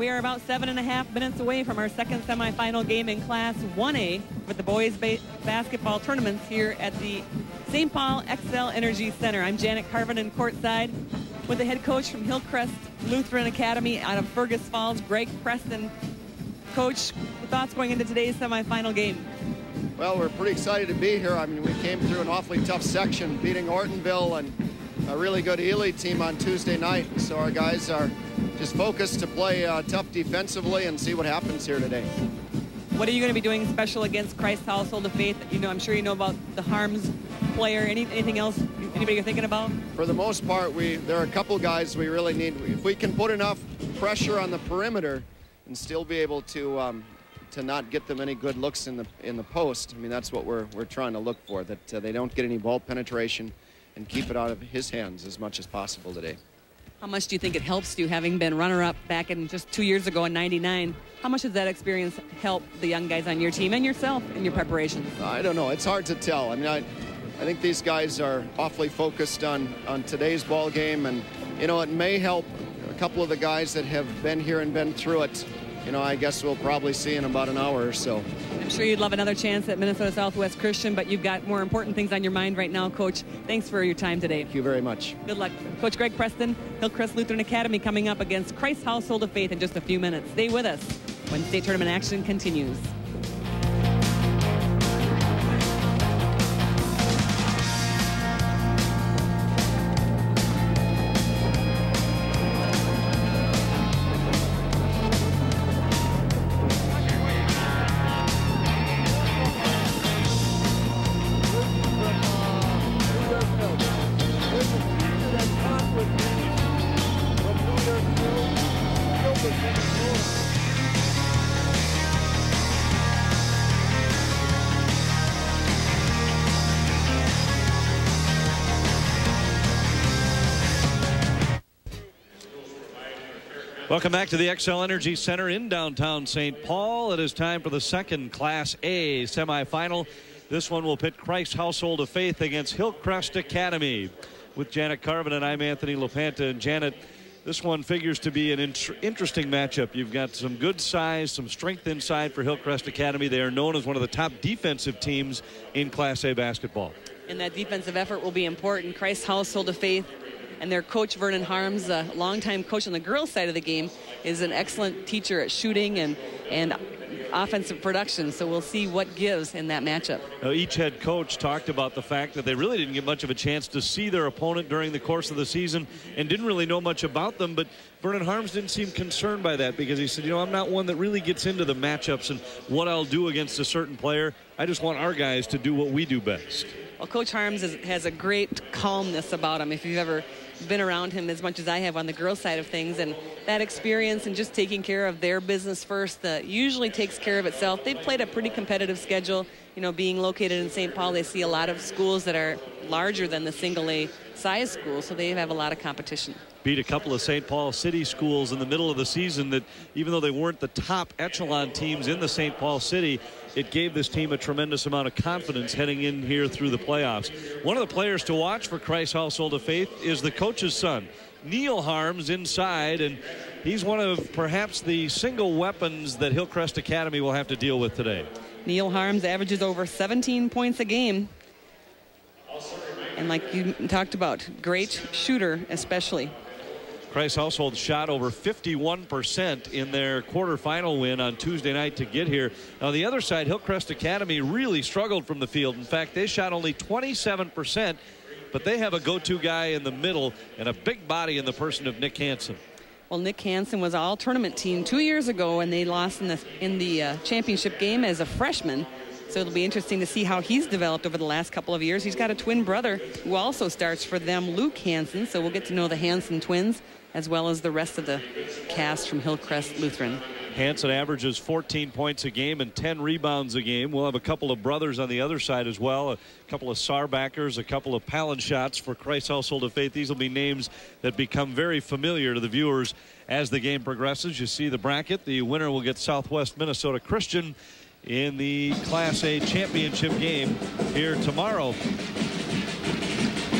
We are about 7.5 minutes away from our second semifinal game in Class 1A with the boys basketball tournaments here at the St. Paul Xcel Energy Center. I'm Janet Carvin courtside with the head coach from Hillcrest Lutheran Academy out of Fergus Falls, Greg Preston. Coach, thoughts going into today's semifinal game? Well, we're pretty excited to be here. I mean, we came through an awfully tough section, beating Ortonville and a really good Ely team on Tuesday night. So our guys are just focused to play tough defensively and see what happens here today. What are you going to be doing special against Christ Household of Faith? You know, I'm sure you know about the Harms player. Anything else? Anybody you're thinking about? For the most part, there are a couple guys we really need. If we can put enough pressure on the perimeter and still be able to not get them any good looks in the post. I mean, that's what we're trying to look for, that they don't get any ball penetration and keep it out of his hands as much as possible today. How much do you think it helps you, having been runner-up back in just 2 years ago in '99? How much does that experience help the young guys on your team and yourself in your preparations? I don't know. It's hard to tell. I mean, I think these guys are awfully focused on today's ball game, and you know, it may help a couple of the guys that have been here and been through it. You know, I guess we'll probably see in about an hour or so. I'm sure you'd love another chance at Minnesota Southwest Christian, but you've got more important things on your mind right now, Coach. Thanks for your time today. Thank you very much. Good luck. Coach Greg Preston, Hillcrest Lutheran Academy, coming up against Christ Household of Faith in just a few minutes. Stay with us when state tournament action continues. Welcome back to the Xcel Energy Center in downtown St. Paul. It is time for the second Class A semifinal. This one will pit Christ Household of Faith against Hillcrest Academy. With Janet Carvin and I'm Anthony LaPanta. And Janet, this one figures to be an interesting matchup. You've got some good size, some strength inside for Hillcrest Academy. They are known as one of the top defensive teams in Class A basketball. And that defensive effort will be important. Christ Household of Faith and their coach, Vernon Harms, a longtime coach on the girls' side of the game, is an excellent teacher at shooting and offensive production. So we'll see what gives in that matchup. Now, each head coach talked about the fact that they really didn't get much of a chance to see their opponent during the course of the season and didn't really know much about them. But Vernon Harms didn't seem concerned by that, because he said, you know, I'm not one that really gets into the matchups and what I'll do against a certain player. I just want our guys to do what we do best. Well, Coach Harms has a great calmness about him. If you've ever been around him as much as I have on the girls' side of things, and that experience and just taking care of their business first usually takes care of itself. They've played a pretty competitive schedule. You know, being located in St. Paul, they see a lot of schools that are larger than the single-A size schools, so they have a lot of competition. Beat a couple of St. Paul City schools in the middle of the season that, even though they weren't the top echelon teams in the St. Paul City, it gave this team a tremendous amount of confidence heading in here through the playoffs. One of the players to watch for Christ Household of Faith is the coach's son, Neil Harms, inside, and he's one of perhaps the single weapons that Hillcrest Academy will have to deal with today. Neil Harms averages over 17 points a game. And like you talked about, great shooter especially. Christ Household shot over 51% in their quarterfinal win on Tuesday night to get here. Now, on the other side, Hillcrest Academy really struggled from the field. In fact, they shot only 27%, but they have a go-to guy in the middle and a big body in the person of Nick Hansen. Well, Nick Hansen was all-tournament team 2 years ago, and they lost in the championship game as a freshman. So it'll be interesting to see how he's developed over the last couple of years. He's got a twin brother who also starts for them, Luke Hansen. So we'll get to know the Hansen twins as well as the rest of the cast from Hillcrest Lutheran. Hansen averages 14 points a game and 10 rebounds a game. We'll have a couple of brothers on the other side as well, a couple of Sarbackers, a couple of Palin shots for Christ Household of Faith. These will be names that become very familiar to the viewers as the game progresses. You see the bracket. The winner will get Southwest Minnesota Christian in the Class A championship game here tomorrow.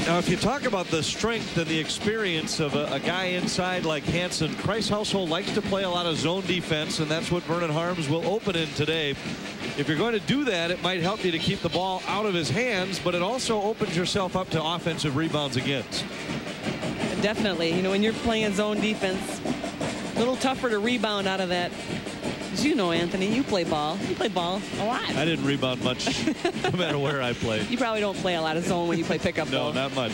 Now, if you talk about the strength and the experience of a guy inside like Hansen, Christ Household likes to play a lot of zone defense, and that's what Vernon Harms will open in today. If you're going to do that, it might help you to keep the ball out of his hands, but it also opens yourself up to offensive rebounds against. Definitely. You know, when you're playing zone defense, a little tougher to rebound out of that. As you know, Anthony, you play ball. You play ball a lot. I didn't rebound much, no matter where I played. You probably don't play a lot of zone when you play pickup ball. No, not much.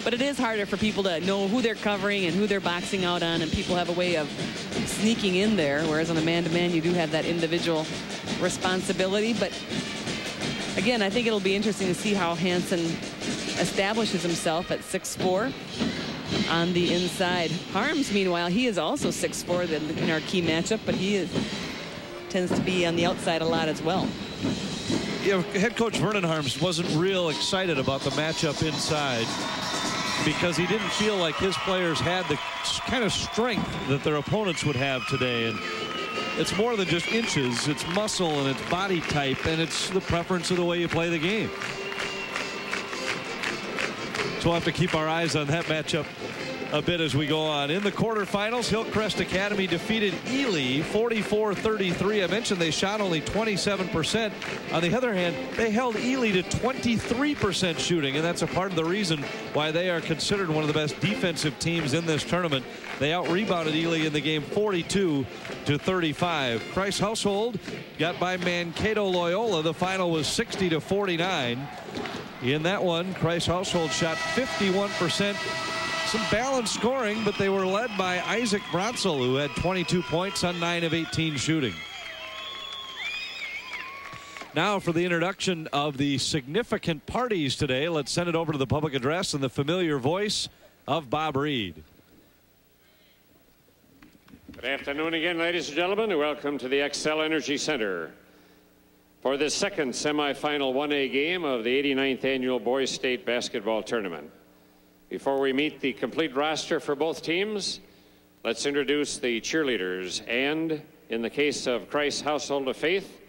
But it is harder for people to know who they're covering and who they're boxing out on, and people have a way of sneaking in there, whereas on a man-to-man, you do have that individual responsibility. But again, I think it'll be interesting to see how Hansen establishes himself at 6'4". On the inside. Harms, meanwhile, he is also 6'4" in our key matchup, but he tends to be on the outside a lot as well. Yeah, head coach Vernon Harms wasn't real excited about the matchup inside because he didn't feel like his players had the kind of strength that their opponents would have today. And it's more than just inches. It's muscle and it's body type, and it's the preference of the way you play the game. So we'll have to keep our eyes on that matchup a bit as we go on. In the quarterfinals, Hillcrest Academy defeated Ely 44-33. I mentioned they shot only 27%. On the other hand, they held Ely to 23% shooting, and that's a part of the reason why they are considered one of the best defensive teams in this tournament. They out-rebounded Ely in the game 42-35. Christ Household got by Mankato Loyola. The final was 60-49. In that one, Christ Household shot 51%. Some balanced scoring, but they were led by Isaac Brotzel, who had 22 points on 9 of 18 shooting. Now for the introduction of the significant parties today, let's send it over to the public address and the familiar voice of Bob Reed. Good afternoon again, ladies and gentlemen, and welcome to the Xcel Energy Center for the second semifinal 1A game of the 89th annual Boys State Basketball Tournament. Before we meet the complete roster for both teams, let's introduce the cheerleaders. And in the case of Christ Household of Faith,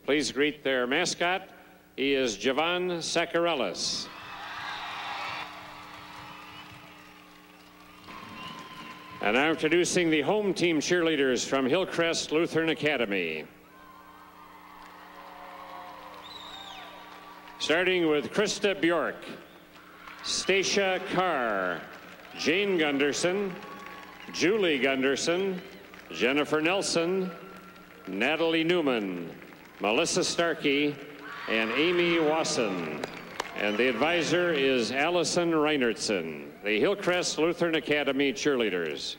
please greet their mascot. He is Javon Sakarellis. And now introducing the home team cheerleaders from Hillcrest Lutheran Academy. Starting with Krista Bjork, Stacia Carr, Jane Gunderson, Julie Gunderson, Jennifer Nelson, Natalie Newman, Melissa Starkey, and Amy Wasson. And the advisor is Allison Reinertson, the Hillcrest Lutheran Academy cheerleaders.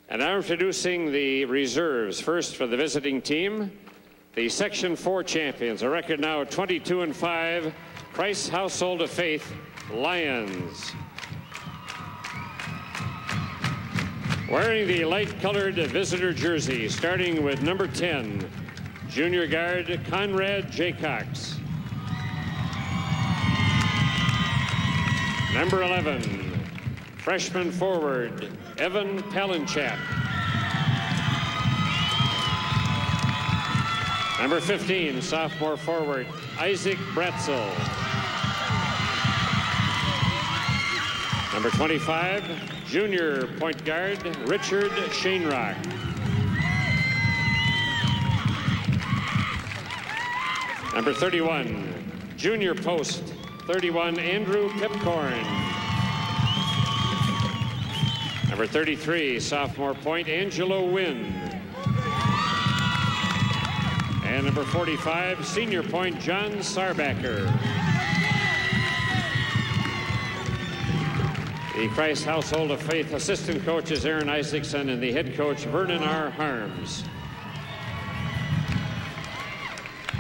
And now introducing the reserves. First for the visiting team, the Section 4 champions, a record now 22-5, Christ Household of Faith Lions. Wearing the light-colored visitor jersey, starting with number 10, junior guard Conrad Jaycox. Number 11, freshman forward Evan Palinchak. Number 15, sophomore forward, Isaac Bratzel. Number 25, junior point guard, Richard Shanerock. Number 31, junior post, 31, Andrew Pipcorn. Number 33, sophomore point, Angelo Wynn. And number 45, senior point, John Sarbacker. The Christ Household of Faith assistant coach is Aaron Isaacson, and the head coach, Vernon R. Harms.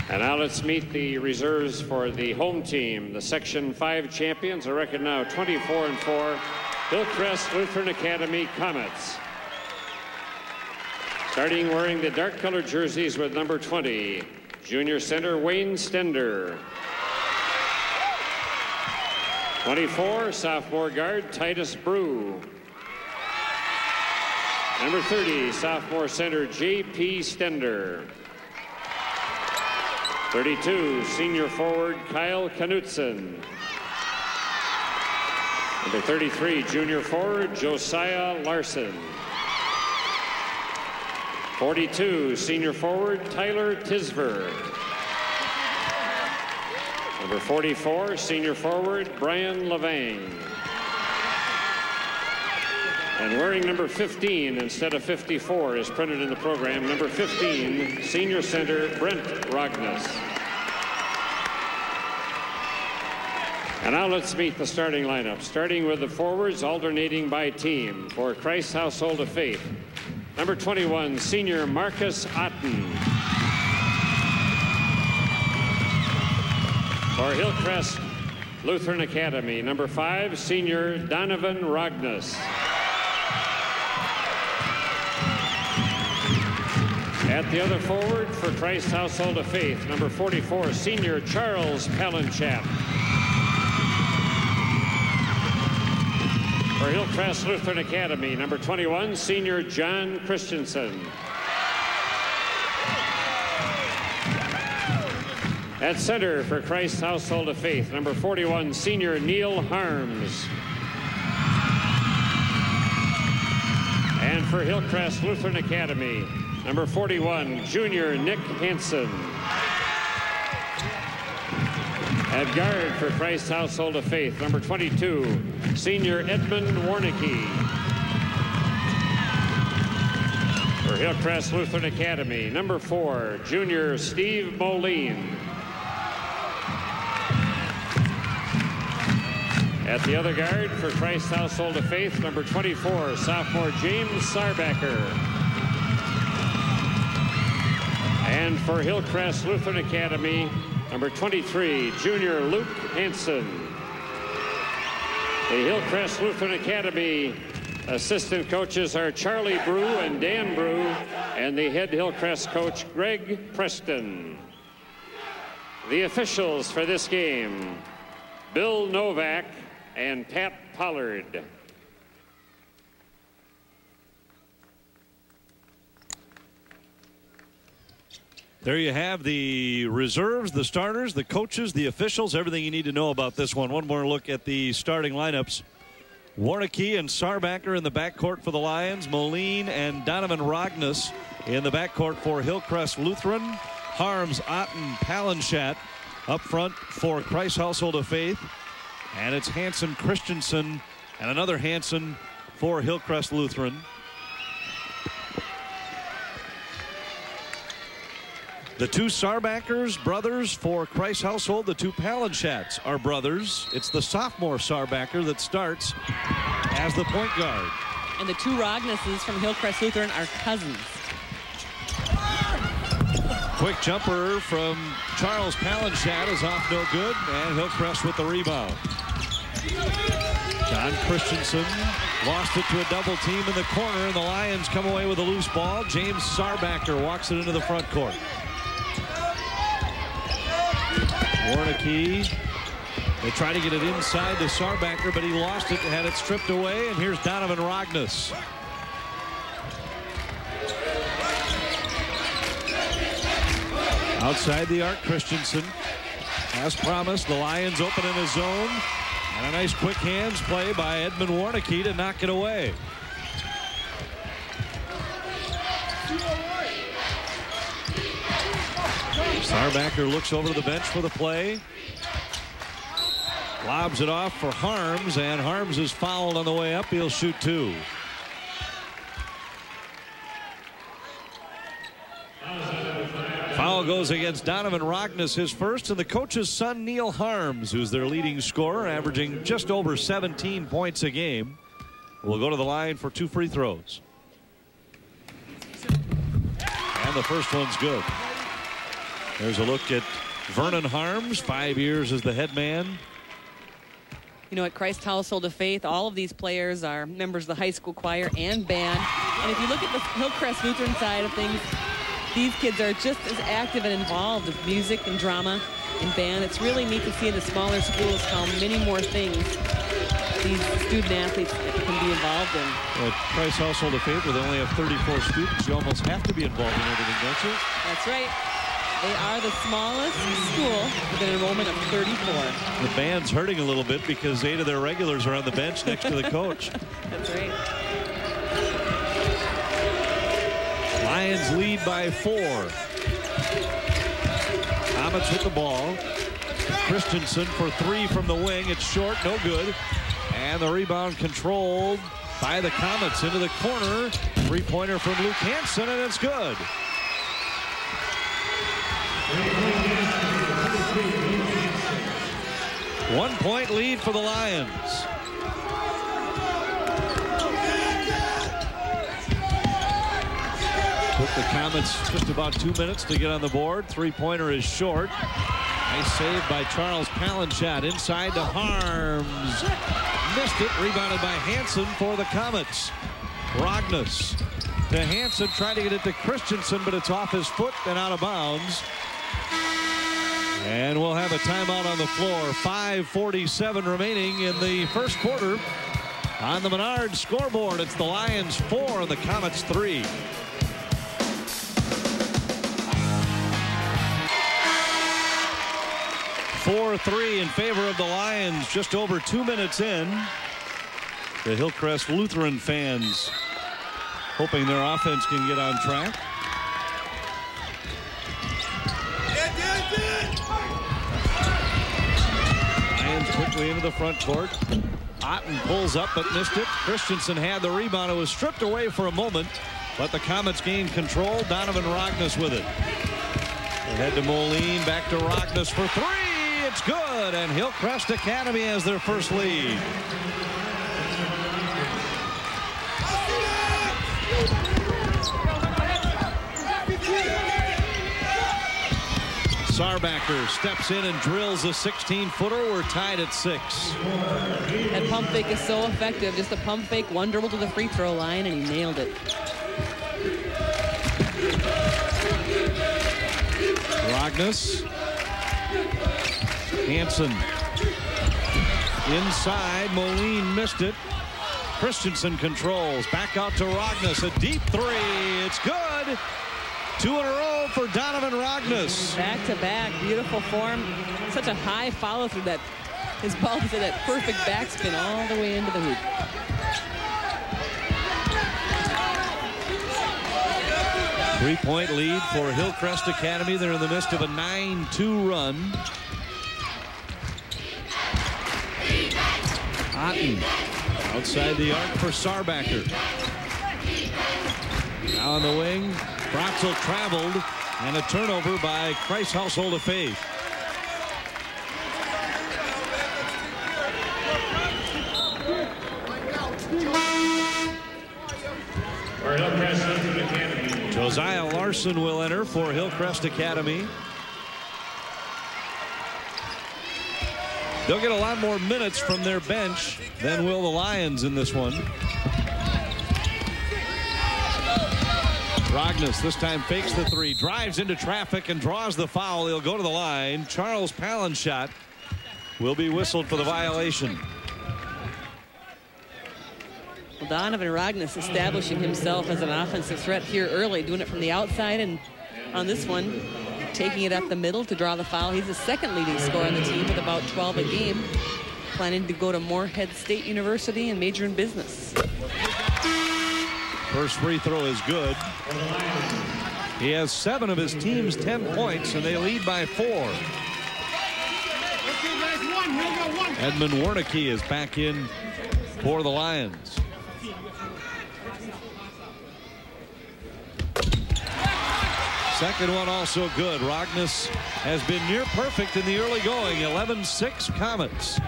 And now let's meet the reserves for the home team. The Section 5 champions, a record now 24-4, Hillcrest Lutheran Academy Comets. Starting wearing the dark-colored jerseys with number 20, junior center Wayne Stender. 24, sophomore guard Titus Brew. Number 30, sophomore center J.P. Stender. 32, senior forward Kyle Knutson. Number 33, junior forward Josiah Larson. 42, senior forward Tyler Tisver. Number 44, senior forward Brian Levang. And wearing number 15 instead of 54 is printed in the program. Number 15, senior center Brent Rognus. And now let's meet the starting lineup, starting with the forwards, alternating by team. For Christ Household of Faith, number 21, senior Marcus Otten. For Hillcrest Lutheran Academy, number 5, senior Donovan Rognus. At the other forward for Christ Household of Faith, number 44, senior Charles Palanchap. For Hillcrest Lutheran Academy, number 21, senior John Christensen. At center for Christ Household of Faith, number 41, senior Neil Harms. And for Hillcrest Lutheran Academy, number 41, junior Nick Hansen. At guard for Christ Household of Faith, number 22, senior Edmund Warnicki. For Hillcrest Lutheran Academy, number 4, junior Steve Moline. At the other guard for Christ Household of Faith, number 24, sophomore James Sarbacker. And for Hillcrest Lutheran Academy, number 23, junior Luke Hansen. The Hillcrest Lutheran Academy assistant coaches are Charlie Brew and Dan Brew, and the head Hillcrest coach, Greg Preston. The officials for this game, Bill Novak and Pat Pollard. There you have the reserves, the starters, the coaches, the officials, everything you need to know about this one. One more look at the starting lineups. Warnicki and Sarbacker in the backcourt for the Lions. Moline and Donovan Rognus in the backcourt for Hillcrest Lutheran. Harms, Otten, Palanchap up front for Christ Household of Faith. And it's Hansen, Christensen, and another Hansen for Hillcrest Lutheran. The two Sarbackers, brothers for Christ Household. The two Palanchaps are brothers. It's the sophomore Sarbacker that starts as the point guard. And the two Rognuses from Hillcrest Lutheran are cousins. Quick jumper from Charles Palanchap is off no good, and Hillcrest with the rebound. John Christensen lost it to a double team in the corner, and the Lions come away with a loose ball. James Sarbacker walks it into the front court. Warnicki, they try to get it inside to Sarbacker, but he lost it, had it stripped away, and here's Donovan Rognus. Outside the arc, Christensen. As promised, the Lions open in a zone, and a nice quick hands play by Edmund Warnicki to knock it away. Sarbacker looks over to the bench for the play. Lobs it off for Harms, and Harms is fouled on the way up. He'll shoot two. Foul goes against Donovan Rognus, his first, and the coach's son, Neil Harms, who's their leading scorer, averaging just over 17 points a game, will go to the line for two free throws. And the first one's good. There's a look at Vernon Harms, 5 years as the head man. You know, at Christ Household of Faith, all of these players are members of the high school choir and band. And if you look at the Hillcrest Lutheran side of things, these kids are just as active and involved with music and drama and band. It's really neat to see in the smaller schools how many more things these student athletes can be involved in. Well, at Christ Household of Faith, where they only have 34 students, you almost have to be involved in everything, don't you? That's right. They are the smallest school with an enrollment of 34. The band's hurting a little bit because 8 of their regulars are on the bench next to the coach. That's right. Lions lead by 4. Comets with the ball. Christensen for 3 from the wing. It's short, no good. And the rebound controlled by the Comets into the corner. Three-pointer from Luke Hansen, and it's good. One-point lead for the Lions. Took the Comets just about 2 minutes to get on the board. Three-pointer is short. Nice save by Charles Palenshot inside to Harms. Missed it. Rebounded by Hansen for the Comets. Rognus to Hansen, trying to get it to Christensen, but it's off his foot and out of bounds. And we'll have a timeout on the floor. 5:47 remaining in the first quarter. On the Menard scoreboard, it's the Lions 4 and the Comets 3. 4-3 in favor of the Lions just over 2 minutes in. The Hillcrest Lutheran fans hoping their offense can get on track. Lions quickly into the front court. Otten pulls up but missed it. Christensen had the rebound. It was stripped away for a moment, but the Comets gained control. Donovan Rognus with it. They head to Moline, back to Rognus for 3. It's good, and Hillcrest Academy has their first lead. Sarbacker steps in and drills a 16-footer. We're tied at 6. That pump fake is so effective. Just a pump fake, one dribble to the free throw line, and he nailed it. Rognus. Hansen. Inside. Moline missed it. Christensen controls. Back out to Rognus. A deep 3. It's good. 2 in a row for Donovan Rognus. Back to back. Beautiful form. Such a high follow through that. His ball did that perfect backspin all the way into the hoop. Three-point lead for Hillcrest Academy. They're in the midst of a 9-2 run. Otten outside the arc for Sarbacker. Now on the wing, Bratzel traveled, and a turnover by Christ Household of Faith. Josiah Larson will enter for Hillcrest Academy. They'll get a lot more minutes from their bench than will the Lions in this one. Rognus this time fakes the 3, drives into traffic and draws the foul. He'll go to the line. Charles Palenshot will be whistled for the violation. Well, Donovan Rognus establishing himself as an offensive threat here early, doing it from the outside, and on this one, taking it up the middle to draw the foul. He's the second leading scorer on the team with about 12 a game. Planning to go to Moorhead State University and major in business. First free throw is good. He has 7 of his team's 10 points, and they lead by 4. Edmund Warnicke is back in for the Lions. Second one also good. Rognus has been near perfect in the early going. 11-6 Comets.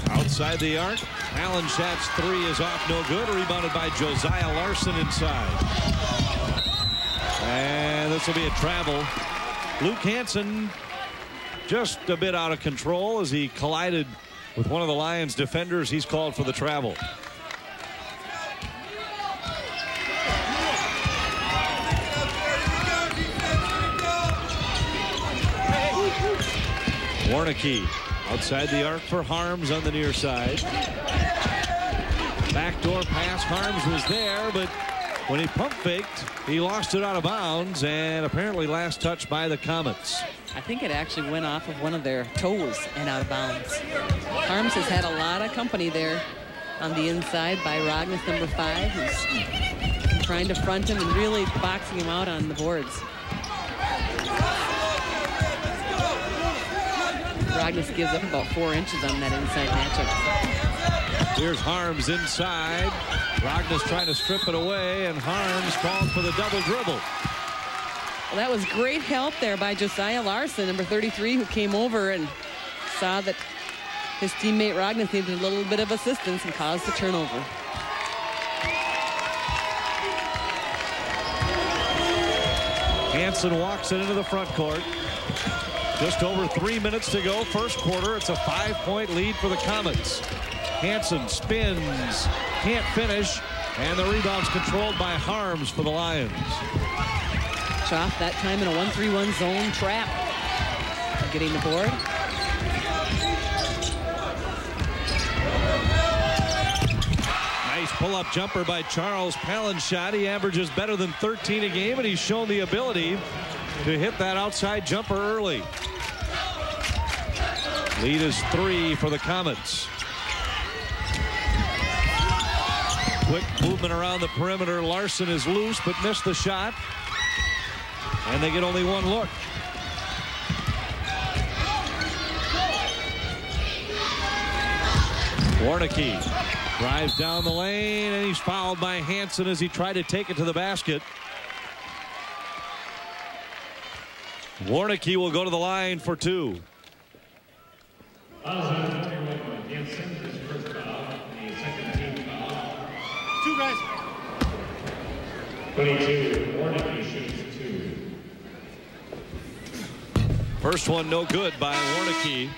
Outside the arc. Palenshot's 3 is off, no good. Rebounded by Josiah Larson inside. And this will be a travel. Luke Hansen just a bit out of control as he collided with one of the Lions defenders. He's called for the travel. Warnicke outside the arc for Harms on the near side. Backdoor pass. Harms was there, but when he pump faked, he lost it out of bounds, and apparently last touch by the Comets. I think it actually went off of one of their toes and out of bounds. Harms has had a lot of company there on the inside by Rognus, number 5, who's trying to front him and really boxing him out on the boards. Rognus gives up about 4 inches on that inside matchup. Here's Harms inside. Rognus trying to strip it away, and Harms falls for the double dribble. Well, that was great help there by Josiah Larson, number 33, who came over and saw that his teammate Rognus needed a little bit of assistance and caused the turnover. Hansen walks it into the front court. Just over 3 minutes to go. First quarter. It's a 5-point lead for the Comets. Hansen spins, can't finish, and the rebound's controlled by Harms for the Lions. CHOF that time in a 1-3-1 zone trap. Getting the board. Nice pull-up jumper by Charles Palenshot. He averages better than 13 a game, and he's shown the ability to hit that outside jumper early. Lead is 3 for the Comets. Quick movement around the perimeter. Larson is loose but missed the shot. And they get only 1 look. Warnicki drives down the lane, and he's fouled by Hansen as he tried to take it to the basket. Warnicki will go to the line for 2. Two guys. 22. Warnicki shoots 2. First one no good by Warnicki.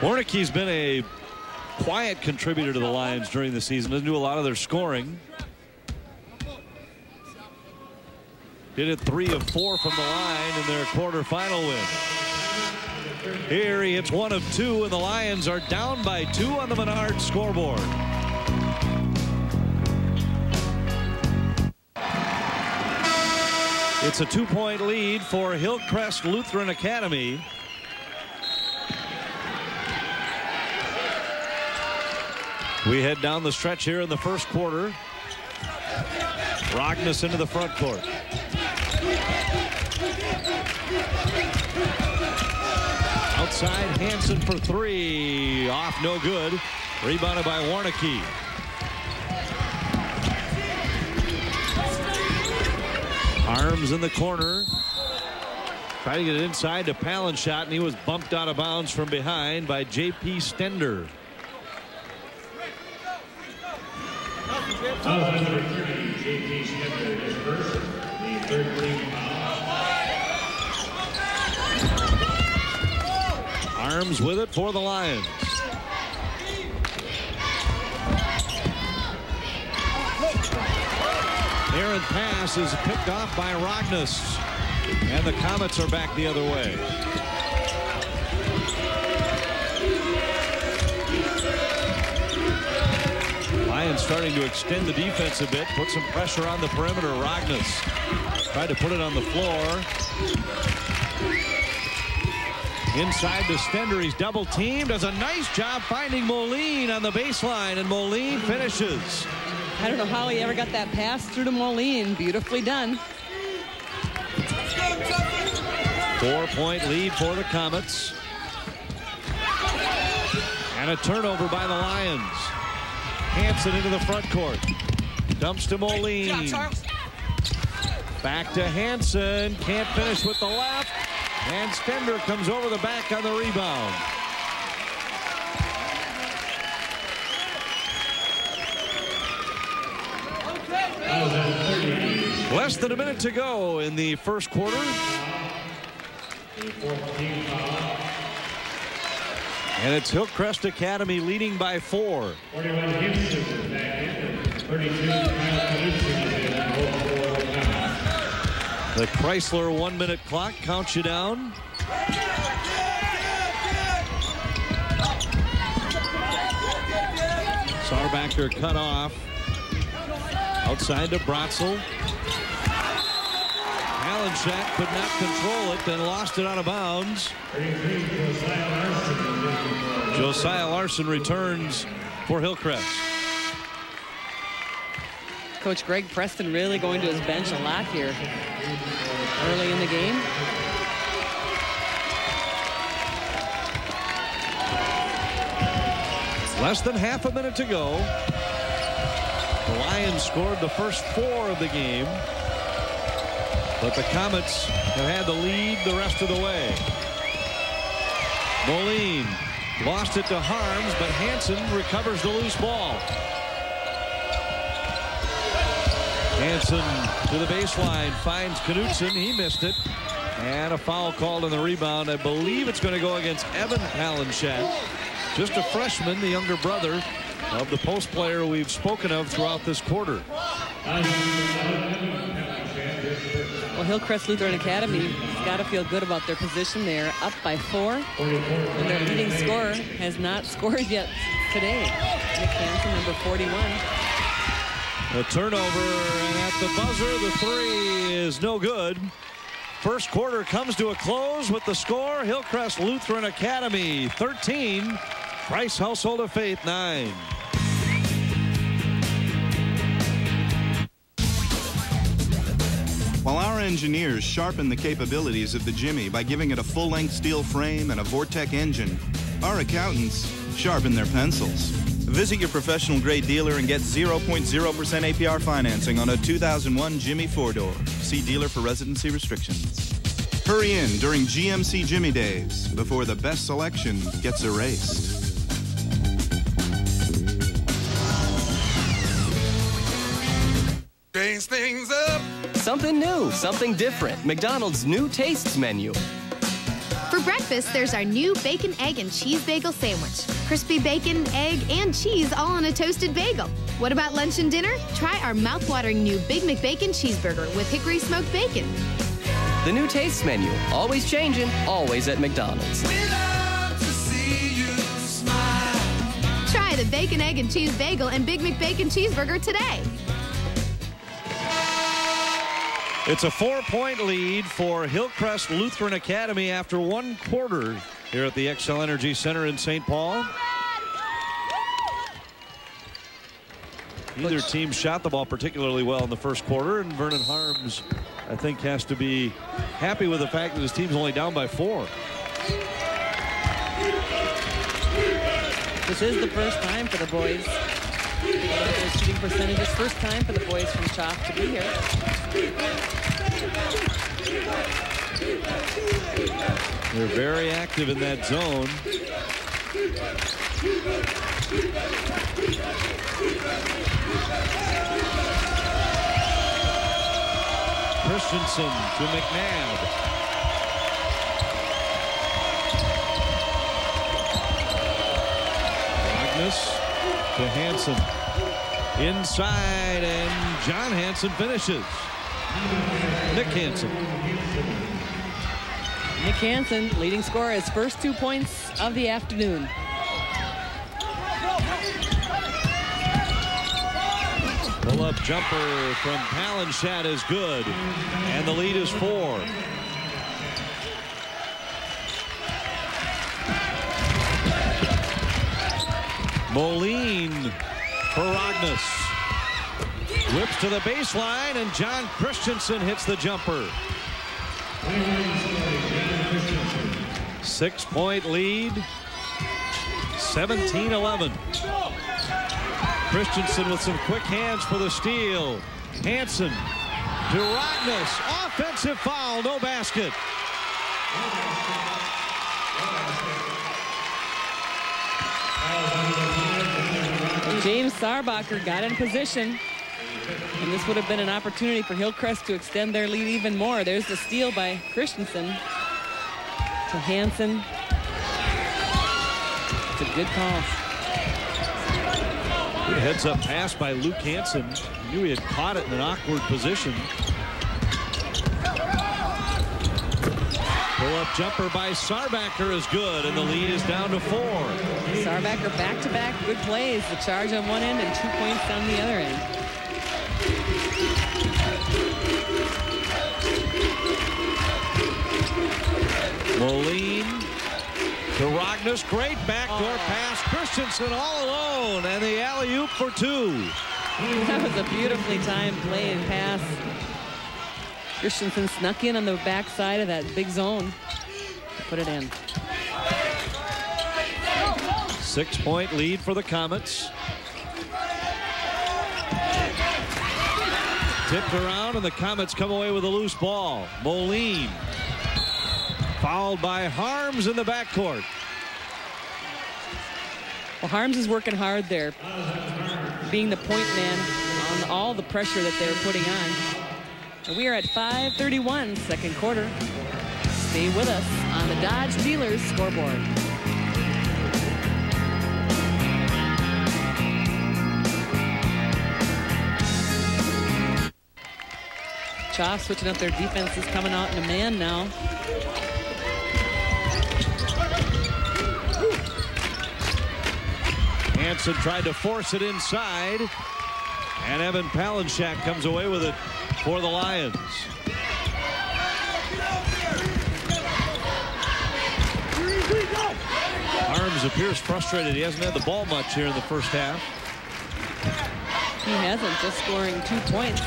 Warnicki's been a quiet contributor to the Lions during the season. Doesn't do a lot of their scoring. Did it 3 of 4 from the line in their quarterfinal win. Here he hits 1 of 2, and the Lions are down by 2 on the Menard scoreboard. It's a 2-point lead for Hillcrest Lutheran Academy. We head down the stretch here in the first quarter. Rognus into the front court. Outside, Hansen for 3. Off, no good. Rebounded by Warnicki. Arms in the corner. Trying to get it inside to Palenshot, and he was bumped out of bounds from behind by J.P. Stender. J.P. Stender is first. The third team foul. Arms with it for the Lions. Errant pass is picked off by Rognus, and the Comets are back the other way. Lions starting to extend the defense a bit, put some pressure on the perimeter. Rognus tried to put it on the floor. Inside to Stender, he's double teamed, does a nice job finding Moline on the baseline, and Moline finishes. I don't know how he ever got that pass through to Moline. Beautifully done. 4-point lead for the Comets. And a turnover by the Lions. Hansen into the front court. Dumps to Moline. Back to Hansen. Can't finish with the left. And Stender comes over the back on the rebound. Less than a minute to go in the first quarter. And it's Hillcrest Academy leading by 4. 41 Hansen back in. 32 The Chrysler 1-minute clock counts you down. Starbacker cut off. Outside to Bratzel. Halenschat could not control it and lost it out of bounds. Josiah Larson returns for Hillcrest. Coach Greg Preston really going to his bench a lot here early in the game. Less than half a minute to go. The Lions scored the first 4 of the game, but the Comets have had the lead the rest of the way. Moline lost it to Harms, but Hansen recovers the loose ball. Hansen to the baseline, finds Knutson. He missed it. And a foul called on the rebound. I believe it's going to go against Evan Halenschat. Just a freshman, the younger brother of the post player we've spoken of throughout this quarter. Well, Hillcrest Lutheran Academy has got to feel good about their position. They're up by 4. And their leading scorer has not scored yet today. Nick Hansen, number 41. A turnover, and at the buzzer, the 3 is no good. First quarter comes to a close with the score: Hillcrest Lutheran Academy 13, Christ Household of Faith 9. While our engineers sharpen the capabilities of the Jimmy by giving it a full-length steel frame and a Vortec engine, our accountants sharpen their pencils. Visit your professional-grade dealer and get 0.0% APR financing on a 2001 Jimmy 4-door. See dealer for residency restrictions. Hurry in during GMC Jimmy Days before the best selection gets erased. Change things up. Something new, something different. McDonald's new Tastes menu. For breakfast, there's our new bacon, egg, and cheese bagel sandwich. Crispy bacon, egg, and cheese all on a toasted bagel. What about lunch and dinner? Try our mouth-watering new Big McBacon cheeseburger with hickory smoked bacon. The new Tastes menu. Always changing, always at McDonald's. We love to see you smile. Try the bacon, egg, and cheese bagel and Big McBacon cheeseburger today. It's a 4-point lead for Hillcrest Lutheran Academy after 1 quarter here at the Xcel Energy Center in St. Paul. Neither team shot the ball particularly well in the first quarter, and Vernon Harms, I think, has to be happy with the fact that his team's only down by 4. This is the first time for the boys. Their shooting percentages. First time for the boys from CHOF to be here. They're very active in that zone. Christensen to McNabb. Magnus to Hansen. Inside, and John Hansen finishes. Nick Hansen. Nick Hansen, leading scorer, his first 2 points of the afternoon. Pull-up jumper from Halenschat is good, and the lead is 4. Moline for Rognus. Whips to the baseline, and John Christensen hits the jumper. 6-point lead, 17-11. Christensen with some quick hands for the steal. Hansen to Rognus. Offensive foul, no basket. James Sarbacher got in position, and this would have been an opportunity for Hillcrest to extend their lead even more. There's the steal by Christensen to Hansen. It's a good call. Good heads-up pass by Luke Hansen. He knew he had caught it in an awkward position. Pull-up jumper by Sarbacker is good, and the lead is down to 4. Sarbacker back-to-back good plays. The charge on one end and 2 points on the other end. Moline to Rognus. Great backdoor pass. Christensen all alone, and the alley-oop for 2. That was a beautifully timed play and pass. Christensen snuck in on the backside of that big zone to put it in. 6-point lead for the Comets. Tipped around, and the Comets come away with a loose ball. Moline fouled by Harms in the backcourt. Well, Harms is working hard there, being the point man on all the pressure that they're putting on. And we are at 5:31, second quarter. Stay with us on the Dodge Dealers scoreboard. CHOF switching up their defenses, coming out in a man now. Hansen tried to force it inside, and Evan Palenchak comes away with it for the Lions. Harms appears frustrated. He hasn't had the ball much here in the first half. He hasn't, just scoring 2 points.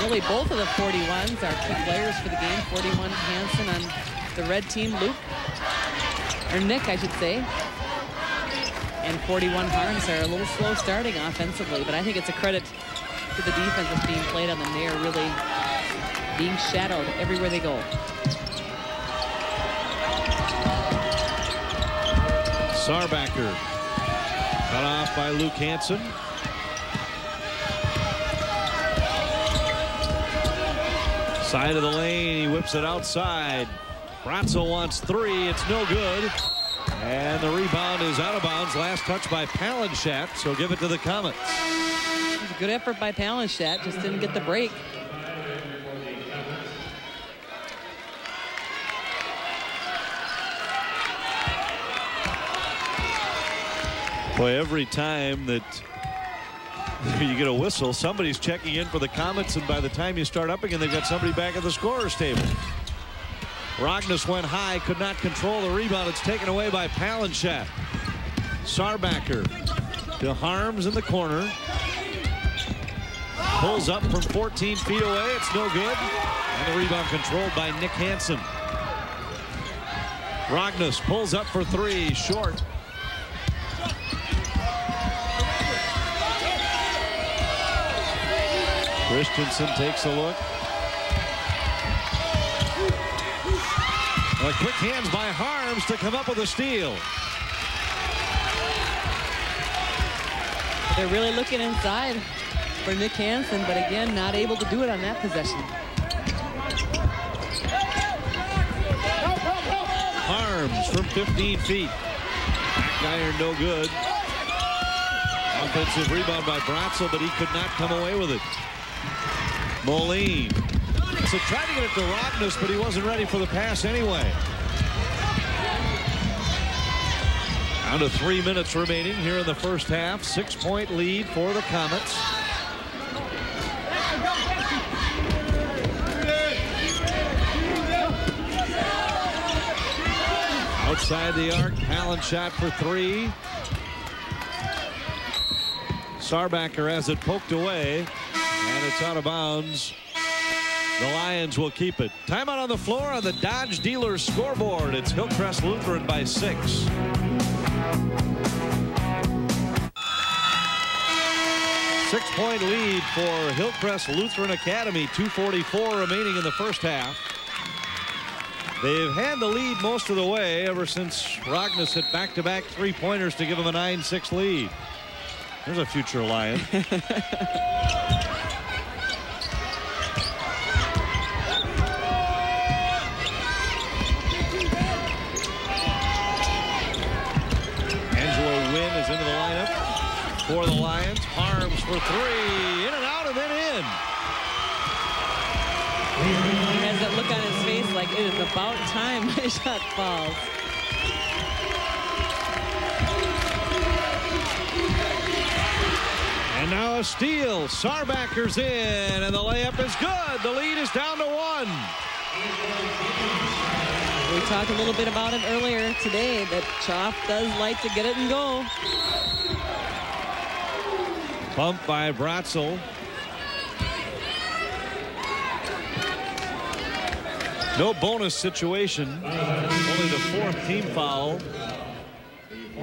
Really, both of the 41s are key players for the game. 41 Hansen on the red team, Luke, or Nick, I should say. And 41 Harms are a little slow starting offensively, but I think it's a credit to the defense that's being played on them. They are really being shadowed everywhere they go. Sarbacker cut off by Luke Hansen. Side of the lane, he whips it outside. Bratzel wants 3, it's no good. And the rebound is out of bounds. Last touch by Palenchak, so give it to the Comets. It was a good effort by Palenchak, just didn't get the break. Boy, every time that you get a whistle, somebody's checking in for the Comets, and by the time you start up again, they've got somebody back at the scorer's table. Rognus went high, could not control the rebound. It's taken away by Palenchak. Sarbacker to Harms in the corner. Pulls up from 14 feet away. It's no good. And the rebound controlled by Nick Hansen. Rognus pulls up for 3, short. Christensen takes a look. Quick hands by Harms to come up with a steal. They're really looking inside for Nick Hansen, but again, not able to do it on that possession. Harms from 15 feet. Back iron no good. Offensive rebound by Bratzel, but he could not come away with it. Moline. So tried to get it to Rognus, but he wasn't ready for the pass anyway. Down to 3 minutes remaining here in the first half. 6-point lead for the Comets. Outside the arc, Palenchak for 3. Sarbacker has it poked away, and it's out of bounds. The Lions will keep it. Timeout on the floor on the Dodge Dealers scoreboard. It's Hillcrest Lutheran by 6. 6-point lead for Hillcrest Lutheran Academy. 2:44 remaining in the first half. They've had the lead most of the way ever since Rognus hit back-to-back 3-pointers to give them a 9-6 lead. There's a future Lion. Into the lineup for the Lions. Harms for 3. In and out and then in. He has that look on his face like it is about time my shot falls. And now a steal. Sarbacker's in, and the layup is good. The lead is down to 1. We talked a little bit about it earlier today that CHOF does like to get it and go. Bumped by Bratzel. No bonus situation. Only the 4th team foul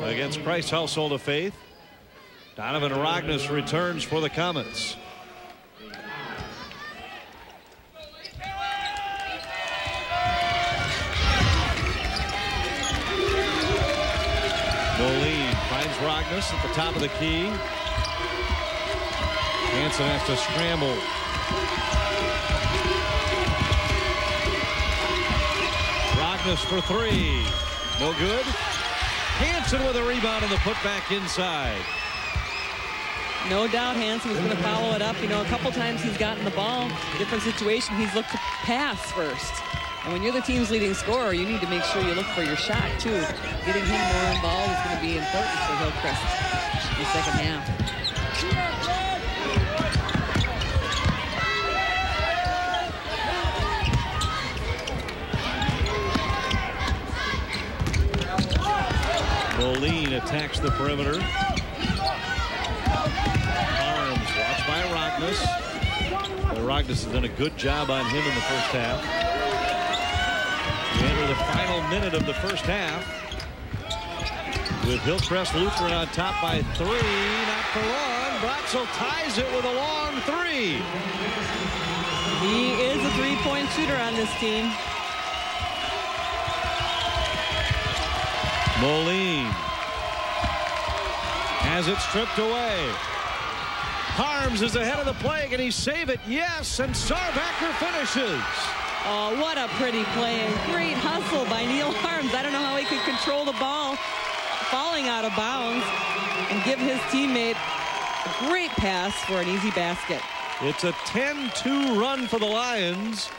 against Christ Household of Faith. Donovan Rognes returns for the Comets. Moline finds Rognes at the top of the key. Hansen has to scramble. Rognes for 3. No good. Hansen with a rebound and the putback inside. No doubt Hansen is going to follow it up. You know, a couple times he's gotten the ball, different situation, he's looked to pass first. And when you're the team's leading scorer, you need to make sure you look for your shot, too. Getting him more involved is going to be important for Hillcrest in the second half. Moline attacks the perimeter. Arms watched by Rognes. Rognes has done a good job on him in the first half. We enter the final minute of the first half with Hillcrest Lutheran on top by 3. Not for long. Bratzel ties it with a long 3. He is a three-point shooter on this team. Moline has it stripped away. Harms is ahead of the play. Can he save it? Yes, and Sarbacker finishes. Oh, what a pretty play. And great hustle by Neil Harms. I don't know how he could control the ball falling out of bounds and give his teammate a great pass for an easy basket. It's a 10-2 run for the Lions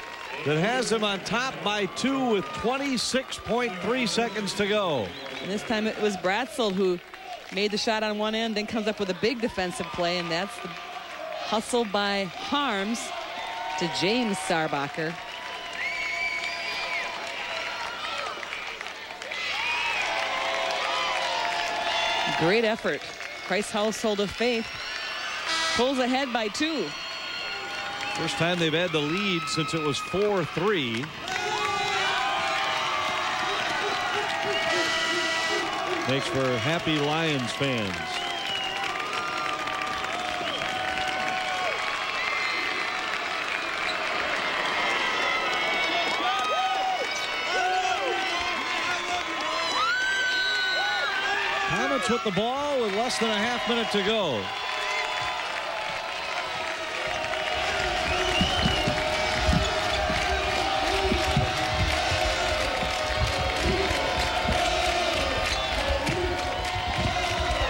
that has them on top by 2 with 26.3 seconds to go. And this time it was Bratzel who made the shot on one end, then comes up with a big defensive play, and that's the hustle by Harms to James Sarbacker. Great effort. Christ Household of Faith pulls ahead by 2. First time they've had the lead since it was 4-3. Makes for happy Lions fans. Comets with the ball with less than a half minute to go.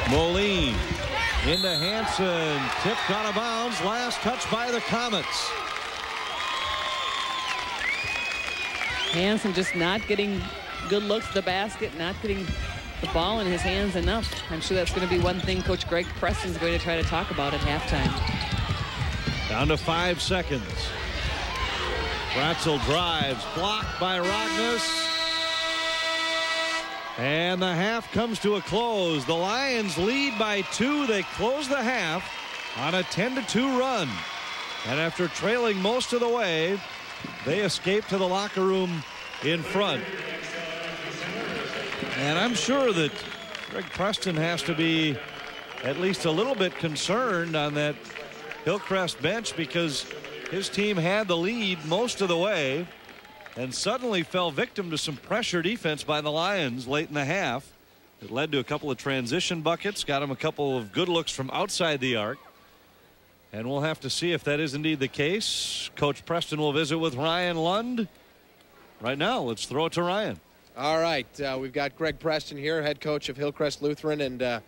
Moline into Hansen, tipped out of bounds, last touch by the Comets. Hansen just not getting good looks at the basket, not getting the ball in his hands enough. I'm sure that's going to be one thing Coach Greg Preston's going to try to talk about at halftime. Down to 5 seconds. Bratzel drives, blocked by Rognes. And the half comes to a close. The Lions lead by 2. They close the half on a 10-2 run. And after trailing most of the way, they escape to the locker room in front. And I'm sure that Greg Preston has to be at least a little bit concerned on that Hillcrest bench, because his team had the lead most of the way and suddenly fell victim to some pressure defense by the Lions late in the half. It led to a couple of transition buckets, got him a couple of good looks from outside the arc. And we'll have to see if that is indeed the case. Coach Preston will visit with Ryan Lund. Right now, let's throw it to Ryan. All right, we've got Greg Preston here, head coach of Hillcrest Lutheran. And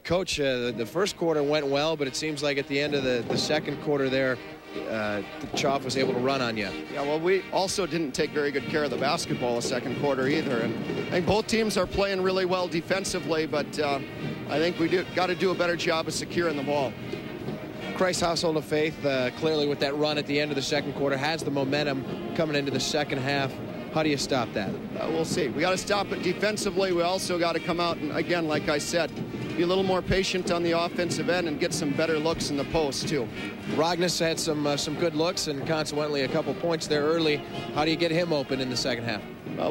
Coach, the first quarter went well, but it seems like at the end of the second quarter there, the CHOF was able to run on you. Yeah, well, we also didn't take very good care of the basketball the second quarter either. And I think both teams are playing really well defensively, but I think we got to do a better job of securing the ball. Christ Household of Faith, clearly with that run at the end of the second quarter, has the momentum coming into the second half. How do you stop that? We'll see. We got to stop it defensively. We also got to come out and, again, like I said, be a little more patient on the offensive end and get some better looks in the post, too. Rognus had some good looks and consequently a couple points there early. How do you get him open in the second half?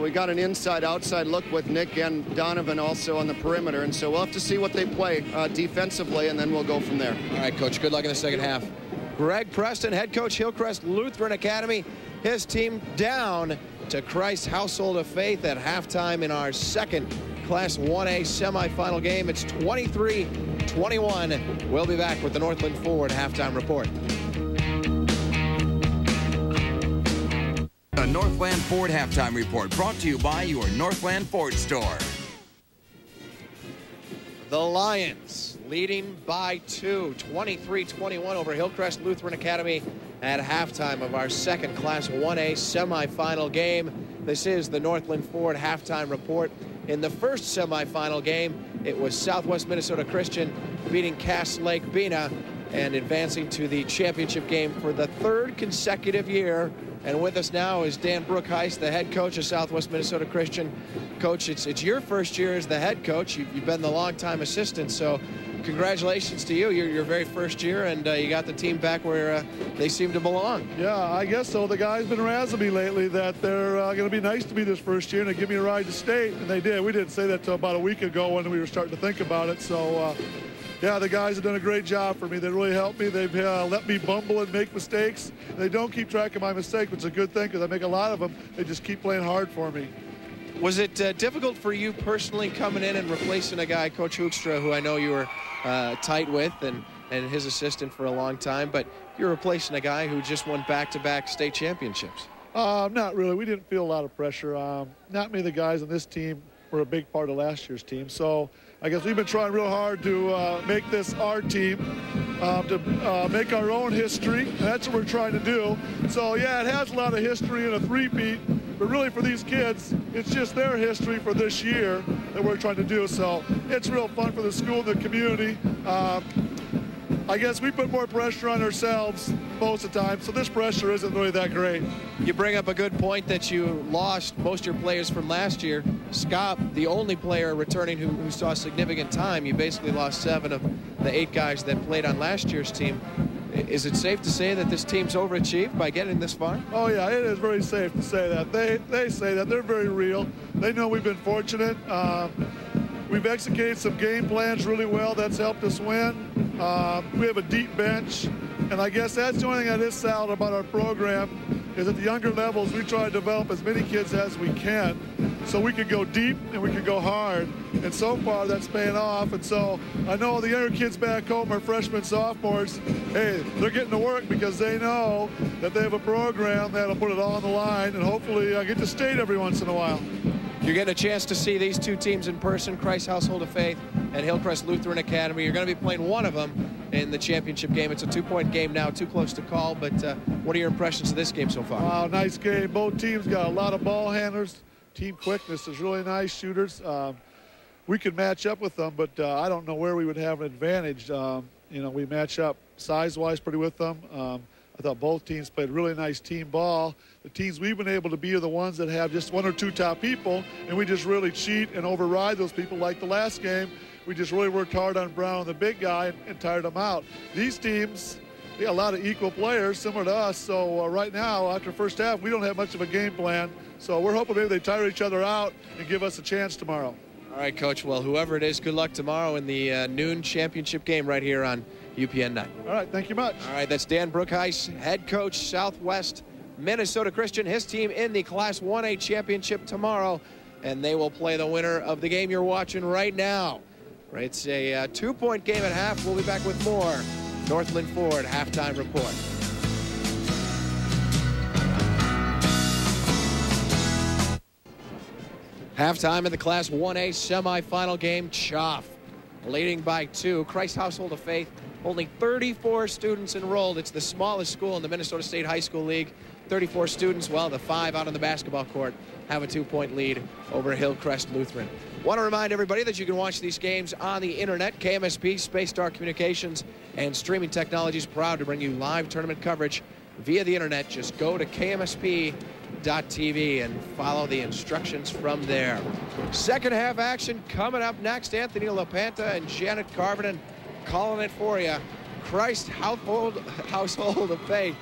We got an inside-outside look with Nick and Donovan also on the perimeter, and so we'll have to see what they play defensively, and then we'll go from there. All right, Coach, good luck in the second half. Greg Preston, head coach, Hillcrest Lutheran Academy. His team down to Christ Household of Faith at halftime in our second Class 1A semifinal game. It's 23-21. We'll be back with the Northland Ford halftime report. The Northland Ford halftime report brought to you by your Northland Ford store. The Lions leading by 2, 23-21 over Hillcrest Lutheran Academy at halftime of our second Class 1A semifinal game. This is the Northland Ford halftime report. In the first semifinal game, it was Southwest Minnesota Christian beating Cass Lake Bena and advancing to the championship game for the third consecutive year. And with us now is Dan Brookheist, the head coach of Southwest Minnesota Christian. Coach, it's your first year as the head coach. You've been the longtime assistant, so congratulations to you. Your very first year, and you got the team back where they seem to belong. Yeah, I guess so. The guys been razzing me lately that they're going to be nice to me this first year and they give me a ride to state, and they did. We didn't say that until about a week ago when we were starting to think about it. So, yeah, the guys have done a great job for me. They really helped me. They've let me bumble and make mistakes. They don't keep track of my mistakes, which is a good thing because I make a lot of them. They just keep playing hard for me. Was it difficult for you personally coming in and replacing a guy, Coach Hoekstra, who I know you were tight with and his assistant for a long time, but you're replacing a guy who just won back-to-back state championships? Not really. We didn't feel a lot of pressure. Not many of the guys on this team were a big part of last year's team. So I guess we've been trying real hard to make this our team, to make our own history. And that's what we're trying to do. So, yeah, it has a lot of history and a three-peat. But really for these kids, it's just their history for this year that we're trying to do. So it's real fun for the school and the community. I guess we put more pressure on ourselves most of the time, so this pressure isn't really that great. You bring up a good point that you lost most of your players from last year. Scott, the only player returning who saw significant time, you basically lost 7 of the 8 guys that played on last year's team. Is it safe to say that this team's overachieved by getting this far? Oh, yeah, it is very safe to say that. They say that. They're very real. They know we've been fortunate. We've executed some game plans really well. That's helped us win. We have a deep bench. And I guess that's the only thing that is solid about our program is at the younger levels, we try to develop as many kids as we can so we can go deep and we can go hard. And so far, that's paying off. And so I know the younger kids back home are freshmen, sophomores. Hey, they're getting to work because they know that they have a program that'll put it all on the line and hopefully get to state every once in a while. You're getting a chance to see these two teams in person, Christ Household of Faith and Hillcrest Lutheran Academy. You're going to be playing one of them in the championship game. It's a 2-point game now, too close to call, but what are your impressions of this game so far? Wow, nice game. Both teams got a lot of ball handlers. Team quickness is really nice. Shooters. We could match up with them, but I don't know where we would have an advantage. We match up size-wise pretty with them. I thought both teams played really nice team ball. The teams we've been able to be are the ones that have just 1 or 2 top people, and we just really cheat and override those people like the last game. We just really worked hard on Brown, the big guy, and tired them out. These teams, they got a lot of equal players similar to us, so right now, after first half, we don't have much of a game plan. So we're hoping maybe they tire each other out and give us a chance tomorrow. All right, Coach. Well, whoever it is, good luck tomorrow in the noon championship game right here on UPN 9. All right, thank you much. All right, that's Dan Brookheist, head coach, Southwest Minnesota Christian. His team in the Class 1A championship tomorrow, and they will play the winner of the game you're watching right now. It's a 2-point game at half. We'll be back with more Northland Ford halftime report. Halftime in the Class 1A semifinal game, CHOF leading by 2. Christ Household of Faith Only 34 students enrolled. It's the smallest school in the Minnesota State High School League. 34 students, well, the 5 out on the basketball court have a 2-point lead over Hillcrest Lutheran. Want to remind everybody that you can watch these games on the internet. KMSP, Space Star Communications, and Streaming Technologies proud to bring you live tournament coverage via the internet. Just go to KMSP.TV and follow the instructions from there. Second half action coming up next. Anthony LaPanta and Janet Carvinen calling it for you. Christ Household of Faith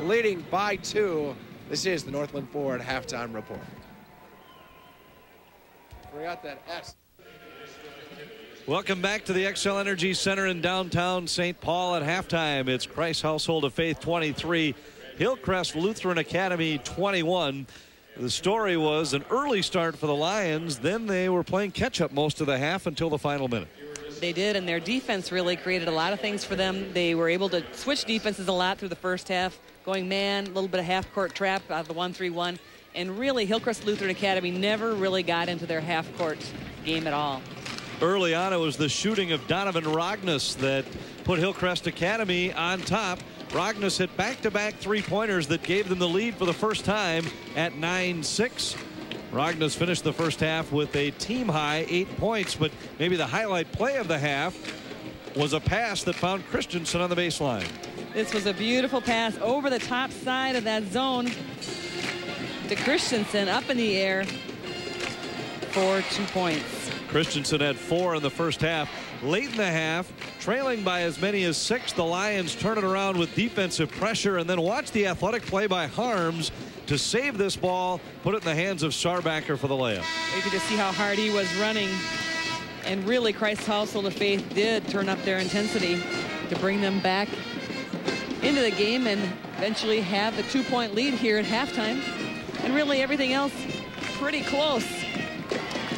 leading by 2. This is the Northland Ford halftime report. Forgot that S. Welcome back to the Xcel Energy Center in downtown St. Paul at halftime. It's Christ Household of Faith 23, Hillcrest Lutheran Academy 21. The story was an early start for the Lions. Then they were playing catch-up most of the half until the final minute. They did, and their defense really created a lot of things for them. They were able to switch defenses a lot through the first half, going man, a little bit of half-court trap out of the 1-3-1. And really, Hillcrest Lutheran Academy never really got into their half-court game at all. Early on, it was the shooting of Donovan Rognus that put Hillcrest Academy on top. Rognus hit back-to-back three-pointers that gave them the lead for the first time at 9-6. Rognus finished the first half with a team-high 8 points, but maybe the highlight play of the half was a pass that found Christensen on the baseline. This was a beautiful pass over the top side of that zone to Christensen, up in the air for 2 points. Christensen had 4 in the first half. Late in the half, trailing by as many as 6, the Lions turn it around with defensive pressure, and then watch the athletic play by Harms to save this ball, put it in the hands of Sarbacker for the layup. You could just see how hard he was running, and really Christ's Household of Faith did turn up their intensity to bring them back into the game and eventually have the 2-point lead here at halftime. And really everything else pretty close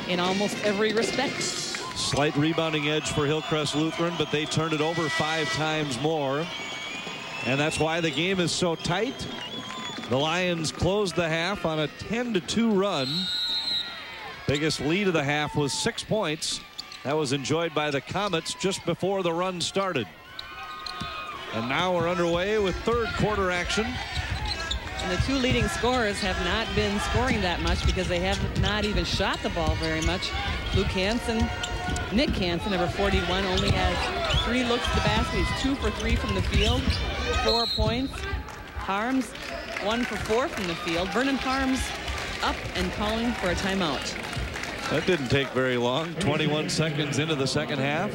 in almost every respect. Slight rebounding edge for Hillcrest Lutheran, but they turned it over 5 times more. And that's why the game is so tight. The Lions closed the half on a 10-2 run. Biggest lead of the half was 6 points. That was enjoyed by the Comets just before the run started. And now we're underway with third quarter action. And the 2 leading scorers have not been scoring that much because they have not even shot the ball very much. Nick Hansen, number 41, only has 3 looks at the basket. He's 2 for 3 from the field, 4 points. Harms, 1 for 4 from the field. Vernon Harms up and calling for a timeout. That didn't take very long. 21 seconds into the second half.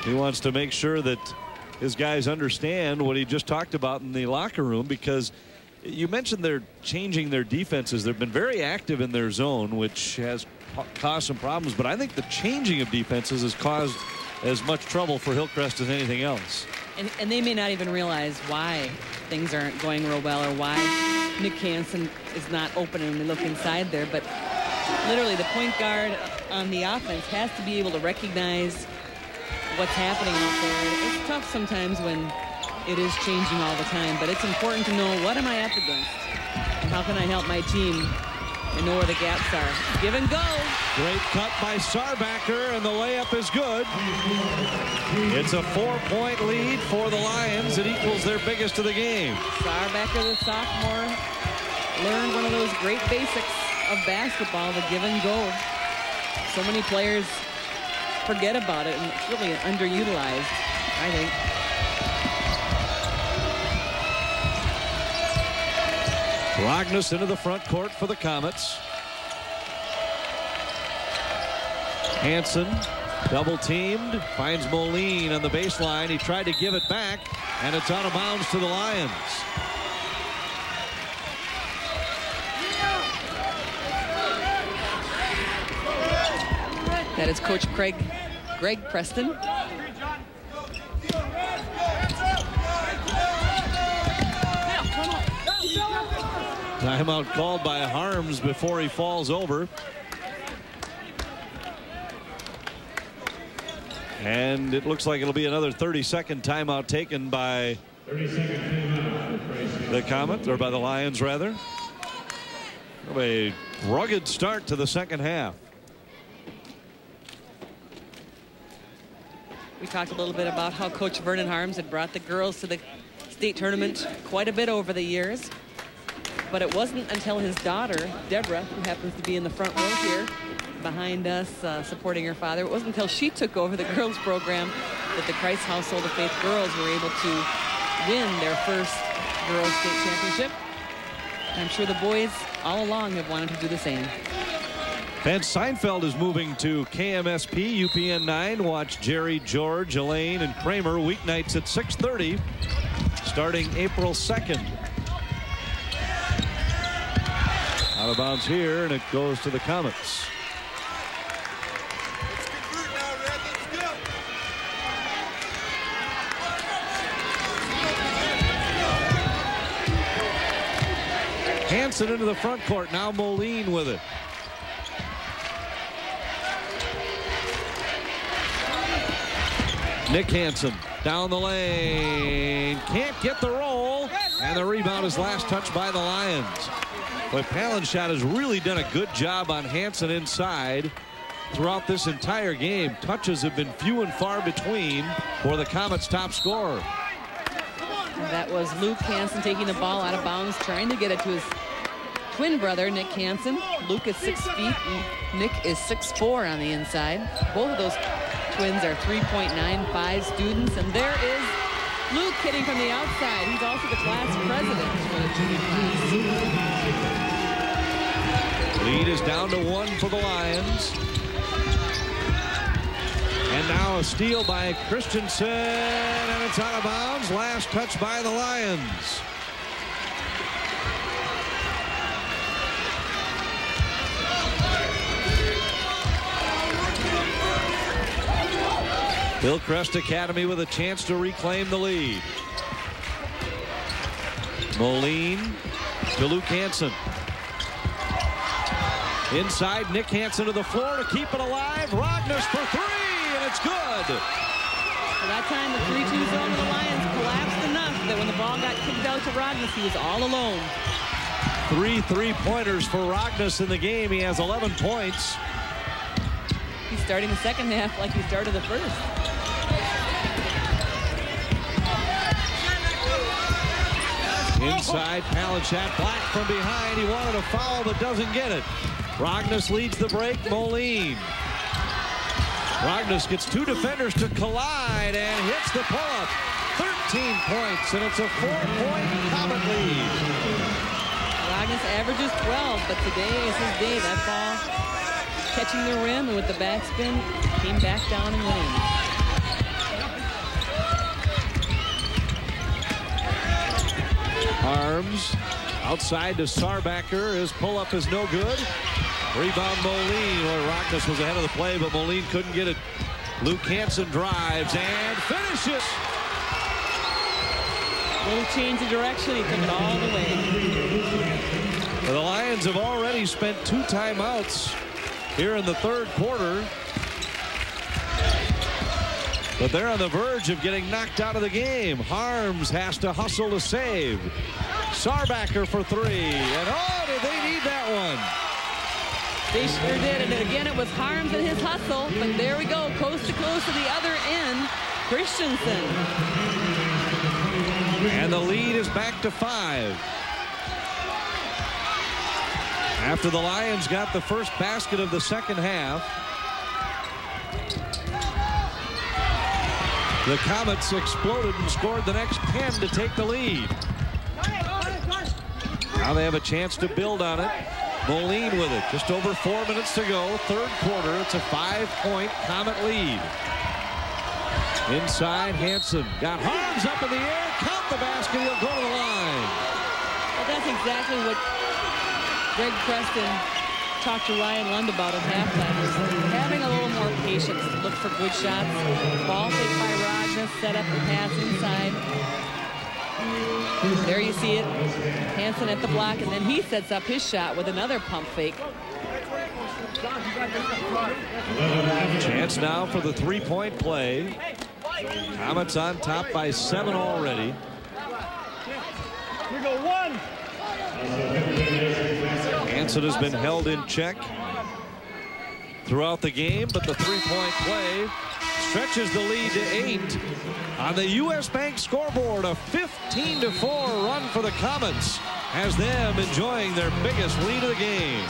He wants to make sure that his guys understand what he just talked about in the locker room, because you mentioned they're changing their defenses. They've been very active in their zone, which has caused some problems, but I think the changing of defenses has caused as much trouble for Hillcrest as anything else. And they may not even realize why things aren't going real well or why Nick Hansen is not open and we look inside there, but literally the point guard on the offense has to be able to recognize what's happening out there. It's tough sometimes when it is changing all the time, but it's important to know what am I up against and how can I help my team and know where the gaps are. Give and go. Great cut by Sarbacker, and the layup is good. It's a 4-point lead for the Lions. It equals their biggest of the game. Sarbacker, the sophomore, learned one of those great basics of basketball, the give and go. So many players forget about it, and it's really underutilized, I think. Rognus into the front court for the Comets. Hansen double teamed, finds Moline on the baseline. He tried to give it back, and it's out of bounds to the Lions. That is Coach Greg Preston. Timeout called by Harms before he falls over. And it looks like it'll be another 30-second timeout taken by the Comets, or by the Lions rather. A rugged start to the second half. We talked a little bit about how Coach Vernon Harms had brought the girls to the state tournament quite a bit over the years. But it wasn't until his daughter, Deborah, who happens to be in the front row here behind us supporting her father, it wasn't until she took over the girls program that the Christ Household of Faith girls were able to win their first girls state championship. I'm sure the boys all along have wanted to do the same. And Seinfeld is moving to KMSP, UPN 9. Watch Jerry, George, Elaine, and Kramer weeknights at 6:30, starting April 2nd. Out of bounds here, and it goes to the Comets. Hansen into the front court. Now Moline with it. Nick Hansen down the lane. Can't get the roll. And the rebound is last touched by the Lions. But Palenshot has really done a good job on Hansen inside throughout this entire game. Touches have been few and far between for the Comets' top scorer. That was Luke Hansen taking the ball out of bounds, trying to get it to his twin brother, Nick Hansen. Luke is 6 feet, and Nick is 6'4" on the inside. Both of those twins are 3.95 students, and there is Luke hitting from the outside. He's also the class president for the junior class. Lead is down to 1 for the Lions. And now a steal by Christensen, and it's out of bounds. Last touch by the Lions. Hillcrest Academy with a chance to reclaim the lead. Moline to Luke Hansen. Inside, Nick Hansen to the floor to keep it alive. Rognus for 3, and it's good. So that time, the 3-2 zone of the Lions collapsed enough that when the ball got kicked out to Rognus, he was all alone. 3 3-pointers for Rognus in the game. He has 11 points. He's starting the second half like he started the first. Inside, Palenshot, Black from behind. He wanted a foul but doesn't get it. Rognus leads the break. Moline. Rognus gets 2 defenders to collide and hits the pull-up. 13 points, and it's a 4-point Comet lead. Rognus averages 12, but today is his day. That ball catching the rim, and with the backspin, came back down and went in. Arms outside to Sarbacker. His pull-up is no good. Rebound Moline. Well, Rognus was ahead of the play, but Moline couldn't get it. Luke Hansen drives and finishes. Little change of direction. He took it all the way. The Lions have already spent 2 timeouts here in the third quarter. But they're on the verge of getting knocked out of the game. Harms has to hustle to save. Sarbacker for 3. And oh, did they need that one? They sure did. And again, it was Harms and his hustle. But there we go, coast to coast to the other end. Christensen. And the lead is back to 5. After the Lions got the first basket of the second half, the Comets exploded and scored the next 10 to take the lead. Now they have a chance to build on it. Moline with it. Just over 4 minutes to go. Third quarter. It's a 5-point Comet lead. Inside, Hansen got Harms up in the air. Count the basket. He'll go to the line. Well, that's exactly what Greg Preston talked to Ryan Lund about at halftime, was having a little more patience to look for good shots. Ball fake by Rognus, set up the pass inside. There you see it. Hansen at the block, and then he sets up his shot with another pump fake. Chance now for the 3-point play. Comets on top by 7 already. Here go 1. Hansen has been held in check throughout the game, but the 3-point play stretches the lead to 8. On the U.S. Bank scoreboard, a 15-4 run for the Comets has them enjoying their biggest lead of the game.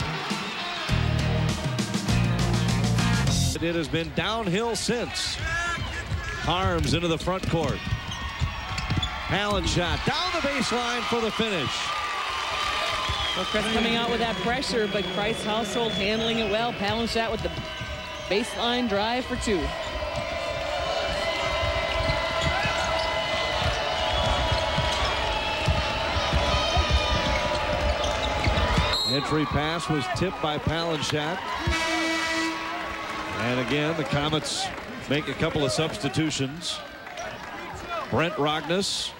It has been downhill since. Harms into the front court. Palin shot down the baseline for the finish. Hillcrest coming out with that pressure, but Christ Household handling it well. Palin shot with the baseline drive for 2. Entry pass was tipped by Palinshot. And again, the Comets make a couple of substitutions. Brent Rognus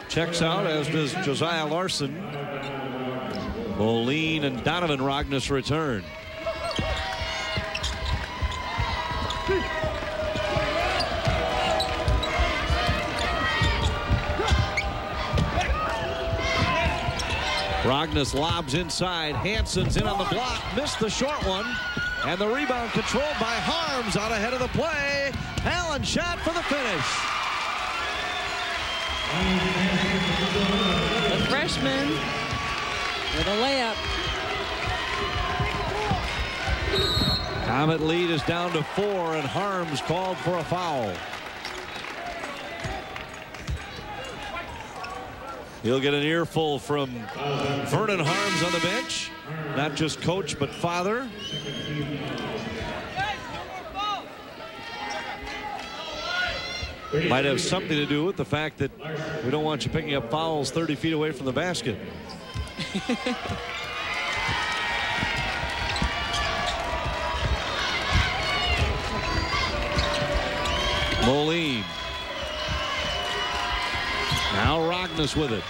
checks out, as does Josiah Larson. Moline and Donovan Rognus return. Rognus lobs inside. Hansen's in on the block. Missed the short one. And the rebound controlled by Harms out ahead of the play. Allen shot for the finish. The freshman with a layup. Comet lead is down to 4, and Harms called for a foul. He'll get an earful from Vernon Harms on the bench. Not just coach, but father. Might have something to do with the fact that we don't want you picking up fouls 30 feet away from the basket. Moline. Now Rognus with it.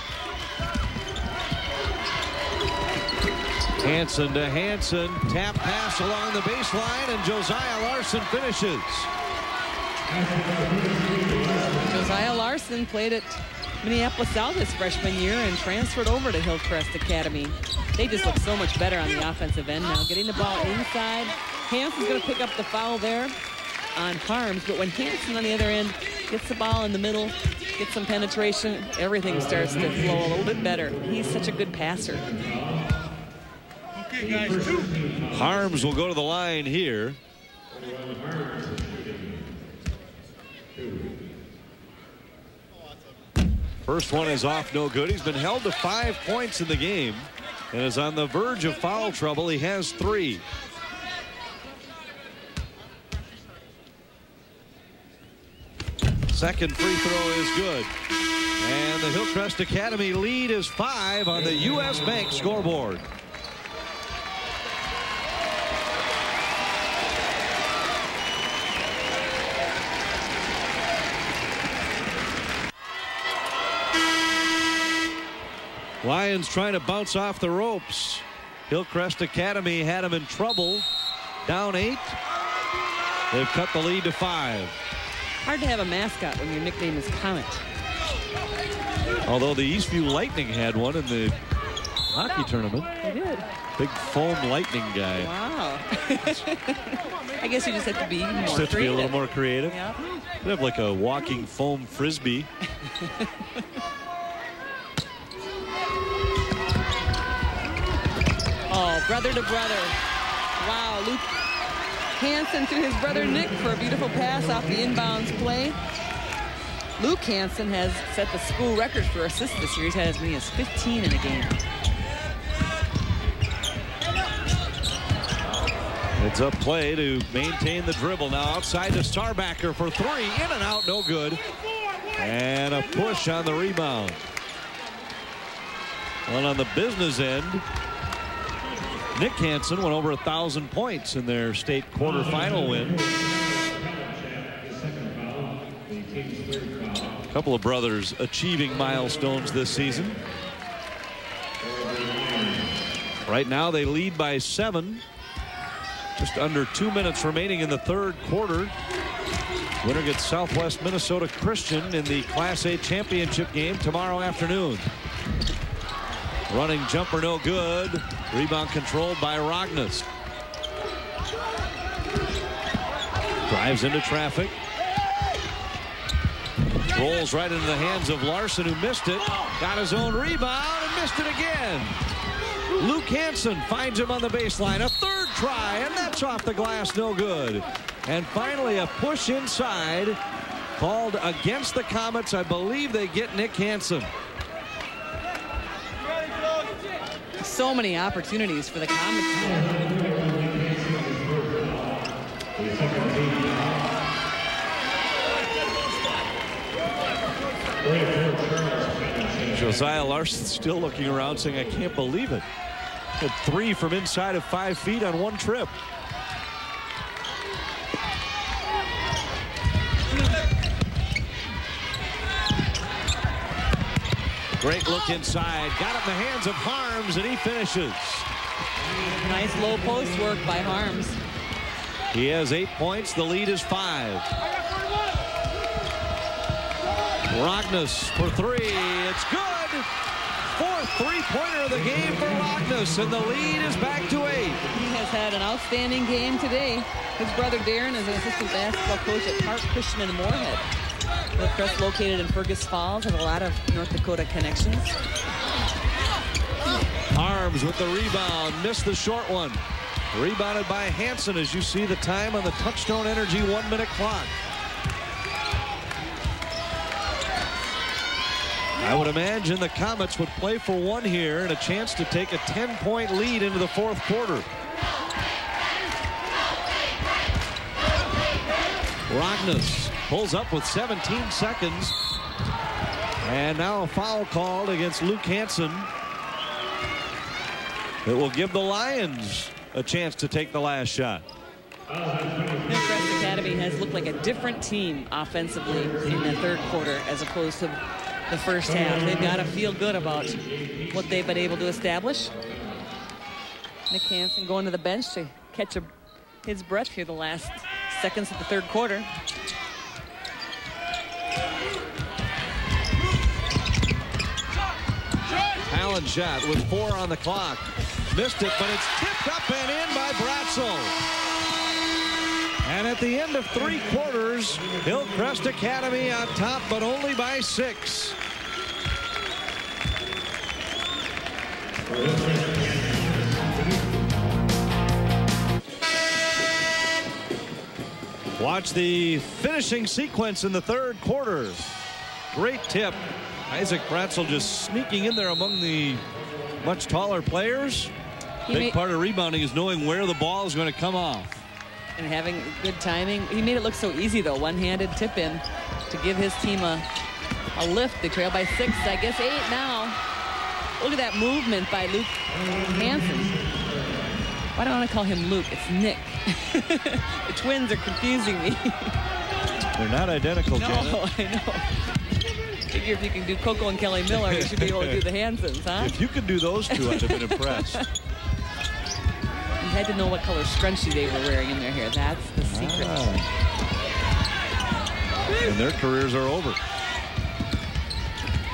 Hansen to Hansen. Tap pass along the baseline, and Josiah Larson finishes. Josiah Larson played at Minneapolis South his freshman year and transferred over to Hillcrest Academy. They just look so much better on the offensive end now. Getting the ball inside. Hansen's going to pick up the foul there on Harms, but when Hansen on the other end gets the ball in the middle, gets some penetration, everything starts to flow a little bit better. He's such a good passer. Okay, guys, 2. Harms will go to the line here. First one is off, no good. He's been held to 5 points in the game and is on the verge of foul trouble. He has 3. Second free throw is good. And the Hillcrest Academy lead is 5 on the U.S. Bank scoreboard. Lions trying to bounce off the ropes. Hillcrest Academy had them in trouble. Down 8. They've cut the lead to 5. Hard to have a mascot when your nickname is Comet. Although the Eastview Lightning had one in the hockey tournament. They did. Big foam lightning guy. Wow. I guess you just have to be more just have to be a little more creative. Yeah. They have like a walking foam frisbee. Oh, brother to brother. Wow, Luke Hansen to his brother Nick for a beautiful pass off the inbounds play. Luke Hansen has set the school record for assists this year. He's had as many as 15 in a game. It's a play to maintain the dribble. Now outside to Starbacker for 3. In and out, no good. And a push on the rebound. Well, on the business end, Nick Hansen went over 1,000 points in their state quarterfinal win. A couple of brothers achieving milestones this season. Right now they lead by 7. Just under 2 minutes remaining in the third quarter. Winner gets Southwest Minnesota Christian in the Class A championship game tomorrow afternoon. Running jumper no good. Rebound controlled by Rognus. Drives into traffic. Rolls right into the hands of Larson, who missed it. Got his own rebound and missed it again. Luke Hansen finds him on the baseline. A third try, and that's off the glass, no good. And finally a push inside called against the Comets. I believe they get Nick Hansen. So many opportunities for the Comets. Josiah Larson still looking around saying, I can't believe it. Had 3 from inside of 5 feet on one trip. Great look inside. Got it in the hands of Harms, and he finishes. Nice low post work by Harms. He has 8 points. The lead is 5. Rognus for 3. It's good. 4th three-pointer of the game for Rognus, and the lead is back to 8. He has had an outstanding game today. His brother Darren is an assistant basketball coach at Park Christian in Moorhead. Hillcrest, located in Fergus Falls, has a lot of North Dakota connections. Harms with the rebound, missed the short one. Rebounded by Hansen, as you see the time on the Touchstone Energy 1-minute clock. I would imagine the Comets would play for 1 here and a chance to take a 10-point lead into the 4th quarter. Rognus pulls up with 17 seconds. And now a foul called against Luke Hansen. It will give the Lions a chance to take the last shot. Hillcrest Academy has looked like a different team offensively in the 3rd quarter as opposed to the first half. They've got to feel good about what they've been able to establish. Nick Hansen going to the bench to catch his breath here the last seconds of the 3rd quarter. Allen shot with 4 on the clock. Missed it, but it's tipped up and in by Bratzel. And at the end of 3 quarters, Hillcrest Academy on top, but only by 6. Watch the finishing sequence in the 3rd quarter. Great tip. Isaac Bratzel just sneaking in there among the much taller players. Big part of rebounding is knowing where the ball is going to come off. And having good timing. He made it look so easy, though. One-handed tip in to give his team a lift. They trail by 6, I guess 8 now. Look at that movement by Luke Hansen. Why do I want to call him Luke? It's Nick. The twins are confusing me. They're not identical, Janet. No, I know. Figure if you can do Coco and Kelly Miller, you should be able to do the Hansons, huh? If you could do those two, I'd have been impressed. You had to know what color scrunchie they were wearing in their hair. That's the secret. And their careers are over.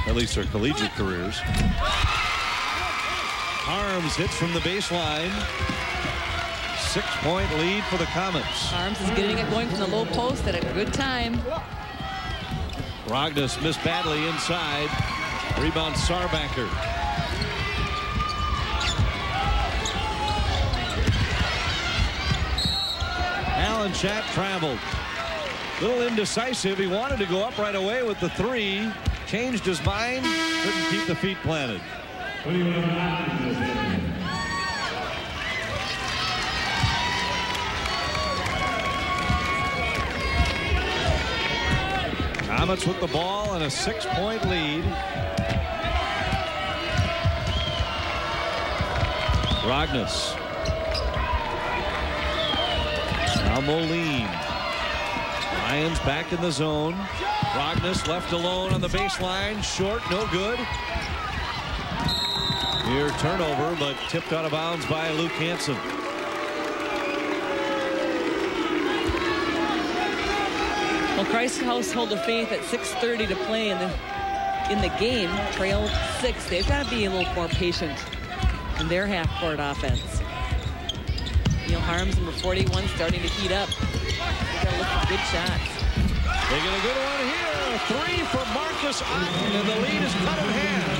At least their collegiate careers. Harms hits from the baseline. 6-point lead for the Comets. Harms is getting it going from the low post at a good time. Rognus missed badly inside. Rebound Sarbacker. Allen shot traveled. Little indecisive. He wanted to go up right away with the 3. Changed his mind. Couldn't keep the feet planted. Comets with the ball and a 6-point lead. Rognus. Now Moline. Lions back in the zone. Rognus left alone on the baseline. Short, no good. Near turnover, but tipped out of bounds by Luke Hansen. Well, Christ Household of Faith at 6:30 to play in the game, trailed 6. They've got to be a little more patient in their half-court offense. Neil Harms, number 41, starting to heat up. They've got a with some good shots. They get a good one here. A three for Marcus Otten, and the lead is cut in half.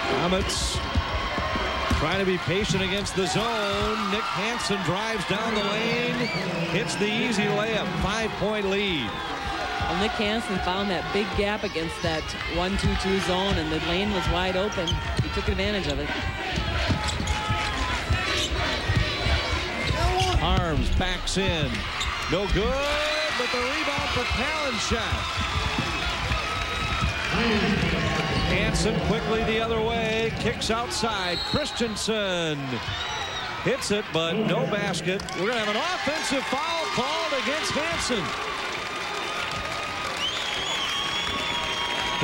Comets trying to be patient against the zone. Nick Hansen drives down the lane, hits the easy layup, 5-point lead. Well, Nick Hansen found that big gap against that 1-2-2 zone, and the lane was wide open. He took advantage of it. Arms backs in. No good, but the rebound for Palenchak. Hansen quickly the other way, kicks outside. Christensen hits it, but no basket. We're going to have an offensive foul called against Hansen.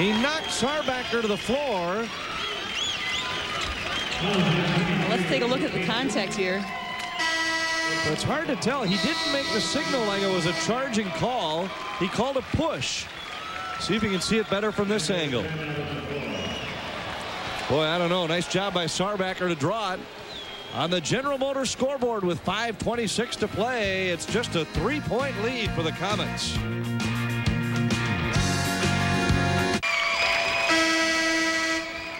He knocked Sarbacker to the floor. Let's take a look at the contact here. It's hard to tell. He didn't make the signal like it was a charging call. He called a push. See if you can see it better from this angle. Boy, I don't know. Nice job by Sarbacker to draw it. On the General Motors scoreboard with 5:26 to play, it's just a 3-point lead for the Comets.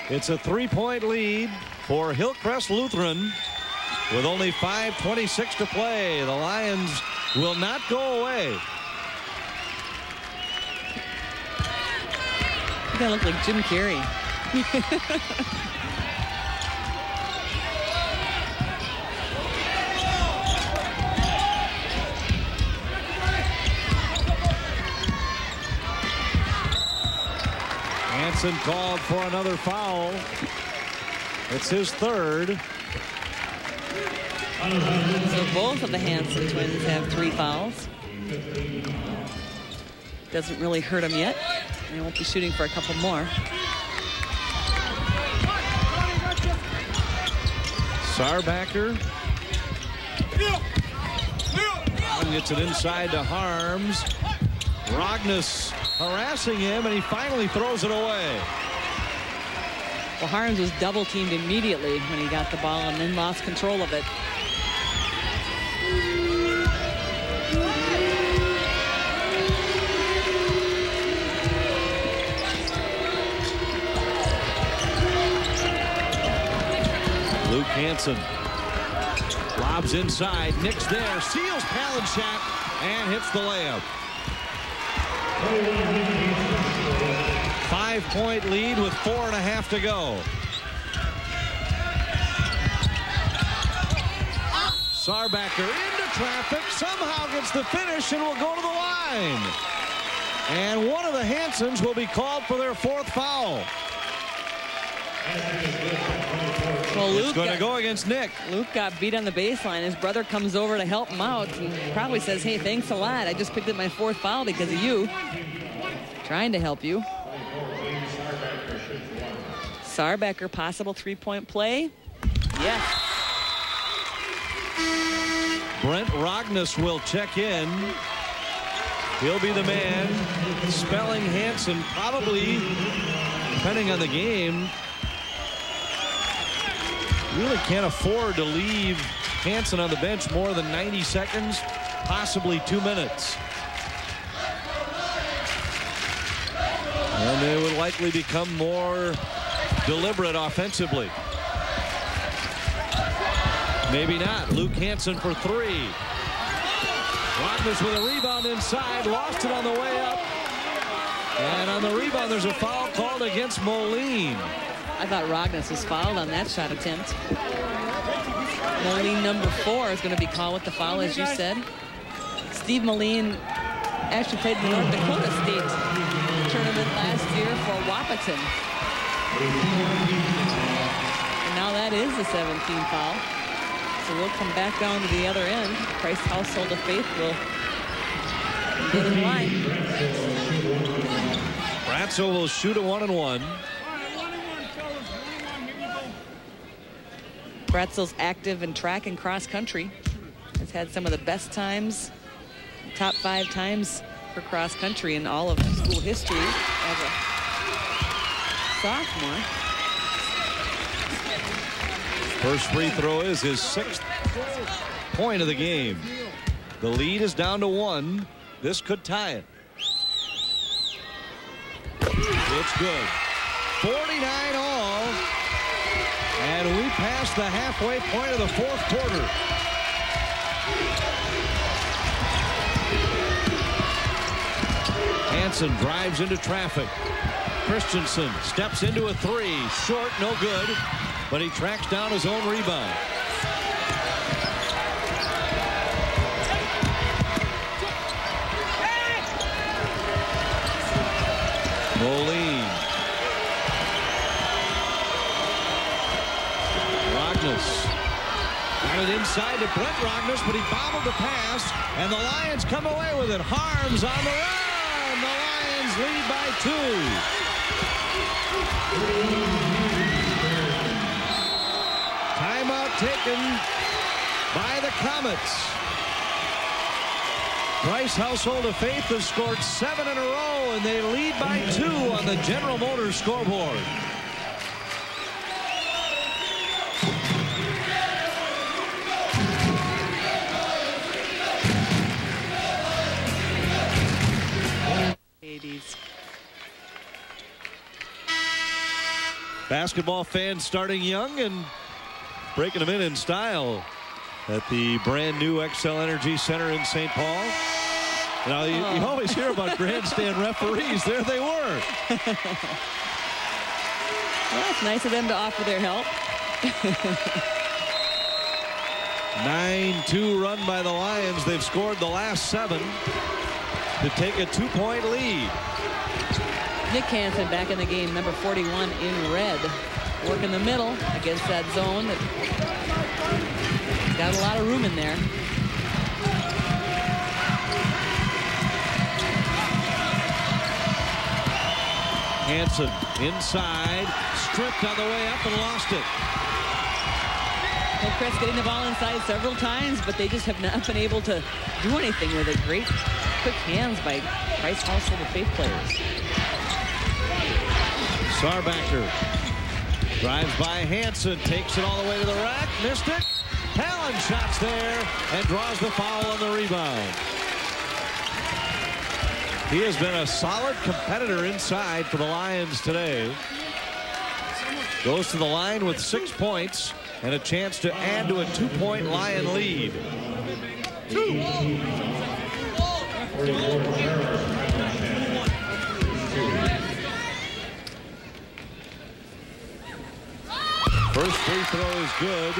It's a 3-point lead for Hillcrest Lutheran with only 5:26 to play. The Lions will not go away. You gotta look like Jim Carrey. Hansen called for another foul. It's his third. So both of the Hansen twins have 3 fouls. Doesn't really hurt them yet. They won't be shooting for a couple more. Sarbacker gets it inside to Harms. Rognus harassing him, and he finally throws it away. Well, Harms was double teamed immediately when he got the ball and then lost control of it. Luke Hansen lobs inside. Nick's there, seals Palenchak, and hits the layup. 5-point lead with 4.5 to go. Sarbacker into traffic, somehow gets the finish and will go to the line. And one of the Hansens will be called for their 4th foul. Well, Luke it's going to go against Nick. Luke got beat on the baseline. His brother comes over to help him out and probably says, hey, thanks a lot. I just picked up my 4th foul because of you. Trying to help you. Sarbacker, possible 3-point play. Yes. Brent Rognus will check in. He'll be the man. Spelling Hansen probably, depending on the game, really can't afford to leave Hansen on the bench more than 90 seconds, possibly 2 minutes. And they would likely become more deliberate offensively. Maybe not. Luke Hansen for 3. Rognus with a rebound inside, lost it on the way up. And on the rebound, there's a foul called against Moline. I thought Rognus was fouled on that shot attempt. Moline, number 4, is going to be called with the foul, as you said. Steve Moline actually played in the North Dakota State tournament last year for Wahpeton. And now that is the 17th foul. So we'll come back down to the other end. Christ Household of Faith will get in line. Bratzo will shoot a 1-and-1. Bratzel's active in track and cross country. Has had some of the best times top 5 times for cross country in all of school history as a sophomore. First free throw is his 6th point of the game. The lead is down to 1. This could tie it. It's good. 49 all. And we passed the halfway point of the 4th quarter. Hansen drives into traffic. Christensen steps into a 3. Short, no good. But he tracks down his own rebound. Moline. Rognus. Got it inside to Brent Rognus, but he bobbled the pass, and the Lions come away with it. Harms on the run. The Lions lead by 2. Timeout taken by the Comets. Price Household of Faith has scored 7 in a row, and they lead by 2 on the General Motors scoreboard. Basketball fans starting young and breaking them in style at the brand new Xcel Energy Center in St. Paul. Now, you always hear about grandstand referees. There they were. Well, it's nice of them to offer their help. 9-2 run by the Lions. They've scored the last 7 to take a 2-point lead. Nick Hansen back in the game, number 41 in red. Work in the middle against that zone. Got a lot of room in there. Hansen inside, stripped on the way up and lost it. Hillcrest getting the ball inside several times, but they just have not been able to do anything with it. Great quick hands by Price Household of Faith players. Sarbacker drives by Hansen, takes it all the way to the rack, missed it. Palin shots there and draws the foul on the rebound. He has been a solid competitor inside for the Lions today. Goes to the line with 6 points and a chance to add to a 2-point Lion lead. First free throw is good.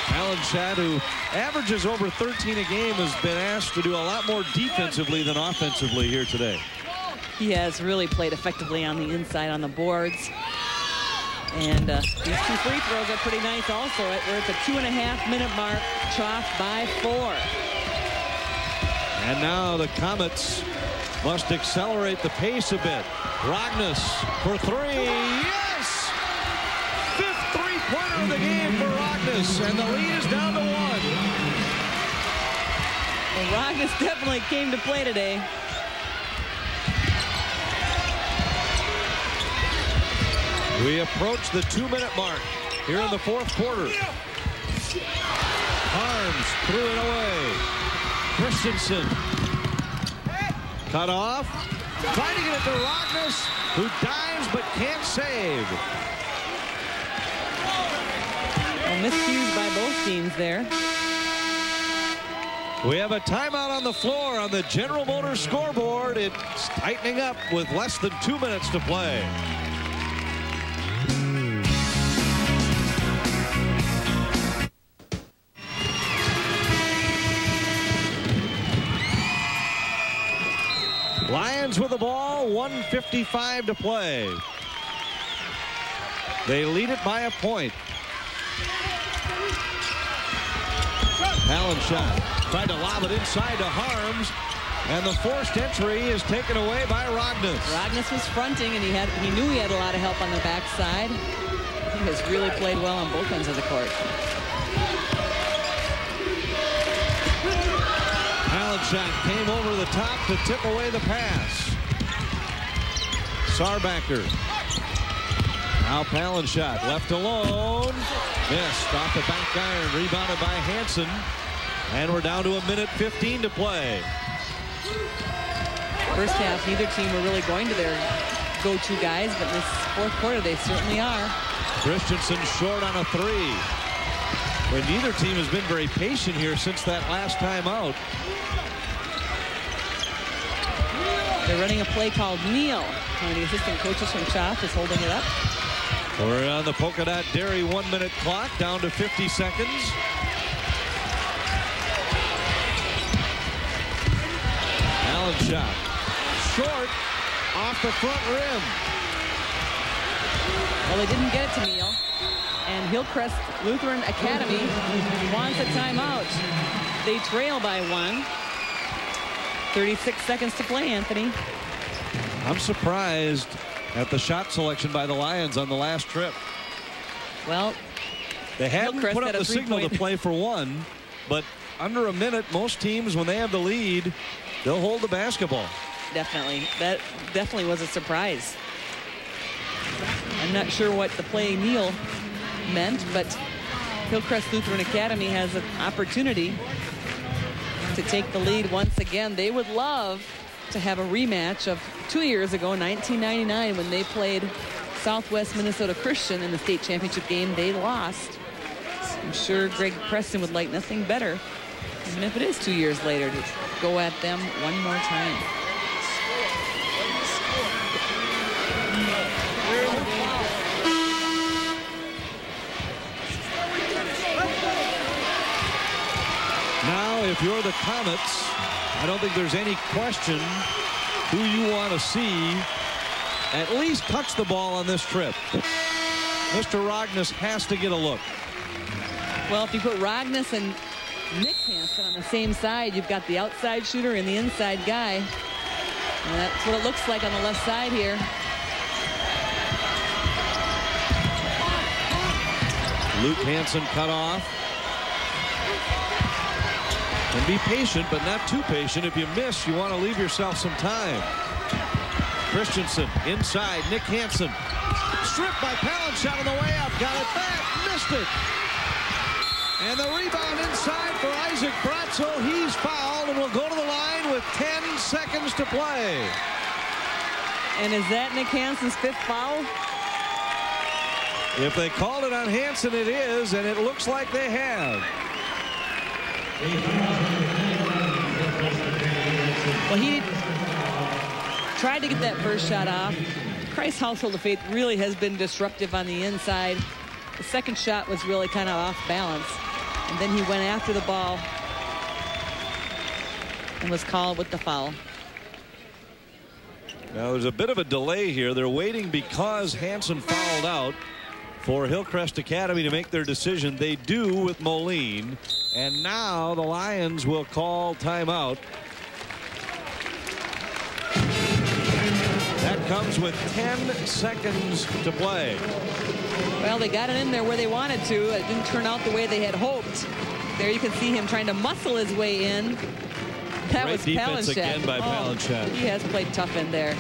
Alan Shad, who averages over 13 a game, has been asked to do a lot more defensively than offensively here today. He has really played effectively on the inside on the boards. And these 2 free throws are pretty nice also. We're at the 2.5-minute mark. CHOF by 4. And now the Comets must accelerate the pace a bit. Rognus for 3. Yes! 5th three-pointer of the game for Rognus, and the lead is down to 1. Well, Rognus definitely came to play today. We approach the 2-minute mark here in the 4th quarter. Harms threw it away. Christensen cut off. Trying to get it to Rognus, who dives but can't save. Well, miscues by both teams there. We have a timeout on the floor on the General Motors scoreboard. It's tightening up with less than 2 minutes to play. Lions with the ball, 1:55 to play. They lead it by a point. Allen shot, tried to lob it inside to Harms, and the forced entry is taken away by Rognus. Rognus was fronting, and he knew he had a lot of help on the backside. He has really played well on both ends of the court. Allen shot came over the top to tip away the pass. Sarbacker. Now Palin shot left alone. Missed off the back iron. Rebounded by Hansen. And we're down to 1:15 to play. First half, neither team were really going to their go-to guys, but this fourth quarter, they certainly are. Christensen short on a three. But neither team has been very patient here since that last time out. They're running a play called Kneel. One of the assistant coaches from CHOF is holding it up. We're on the Polka Dot Dairy 1-minute clock, down to 50 seconds. Allen shot. Short off the front rim. Well, they didn't get it to Neal. And Hillcrest Lutheran Academy wants a timeout. They trail by 1. 36 seconds to play, Anthony. I'm surprised at the shot selection by the Lions on the last trip. Well, they hadn't put up the signal to play for 1, but under a minute, most teams, when they have the lead, they'll hold the basketball. Definitely. That definitely was a surprise. I'm not sure what the play Neal meant, but Hillcrest Lutheran Academy has an opportunity to take the lead once again. They would love to have a rematch of 2 years ago, 1999, when they played Southwest Minnesota Christian in the state championship game. They lost. I'm sure Greg Preston would like nothing better, even if it is 2 years later, to go at them one more time. Now, if you're the Comets, I don't think there's any question who you want to see at least touch the ball on this trip. Mr. Rognus has to get a look. Well, if you put Rognus and Nick Hansen on the same side, you've got the outside shooter and the inside guy. And that's what it looks like on the left side here. Luke Hansen cut off. And be patient, but not too patient. If you miss, you want to leave yourself some time. Christensen inside. Nick Hansen. Stripped by Palin. Shot on the way up. Got it back. Missed it. And the rebound inside for Isaac Bratzel. He's fouled and will go to the line with 10 seconds to play. And is that Nick Hansen's 5th foul? If they called it on Hansen, it is, and it looks like they have. Well, he tried to get that first shot off. Christ Household of Faith really has been disruptive on the inside. The second shot was really kind of off balance. And then he went after the ball and was called with the foul. Now there's a bit of a delay here. They're waiting because Hansen fouled out for Hillcrest Academy to make their decision. They do with Moline. And now the Lions will call timeout. That comes with 10 seconds to play. Well, they got it in there where they wanted to. It didn't turn out the way they had hoped. There you can see him trying to muscle his way in. That was defense again by Palinchak. He has played tough in there.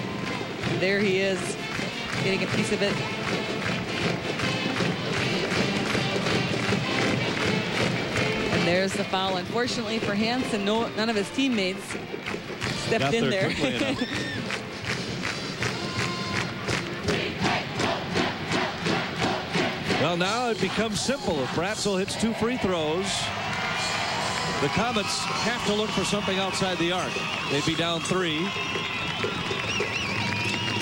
There he is, getting a piece of it. And there's the foul. Unfortunately for Hansen, none of his teammates stepped in there. Well, now it becomes simple. If Bratzel hits 2 free throws, the Comets have to look for something outside the arc. They'd be down 3.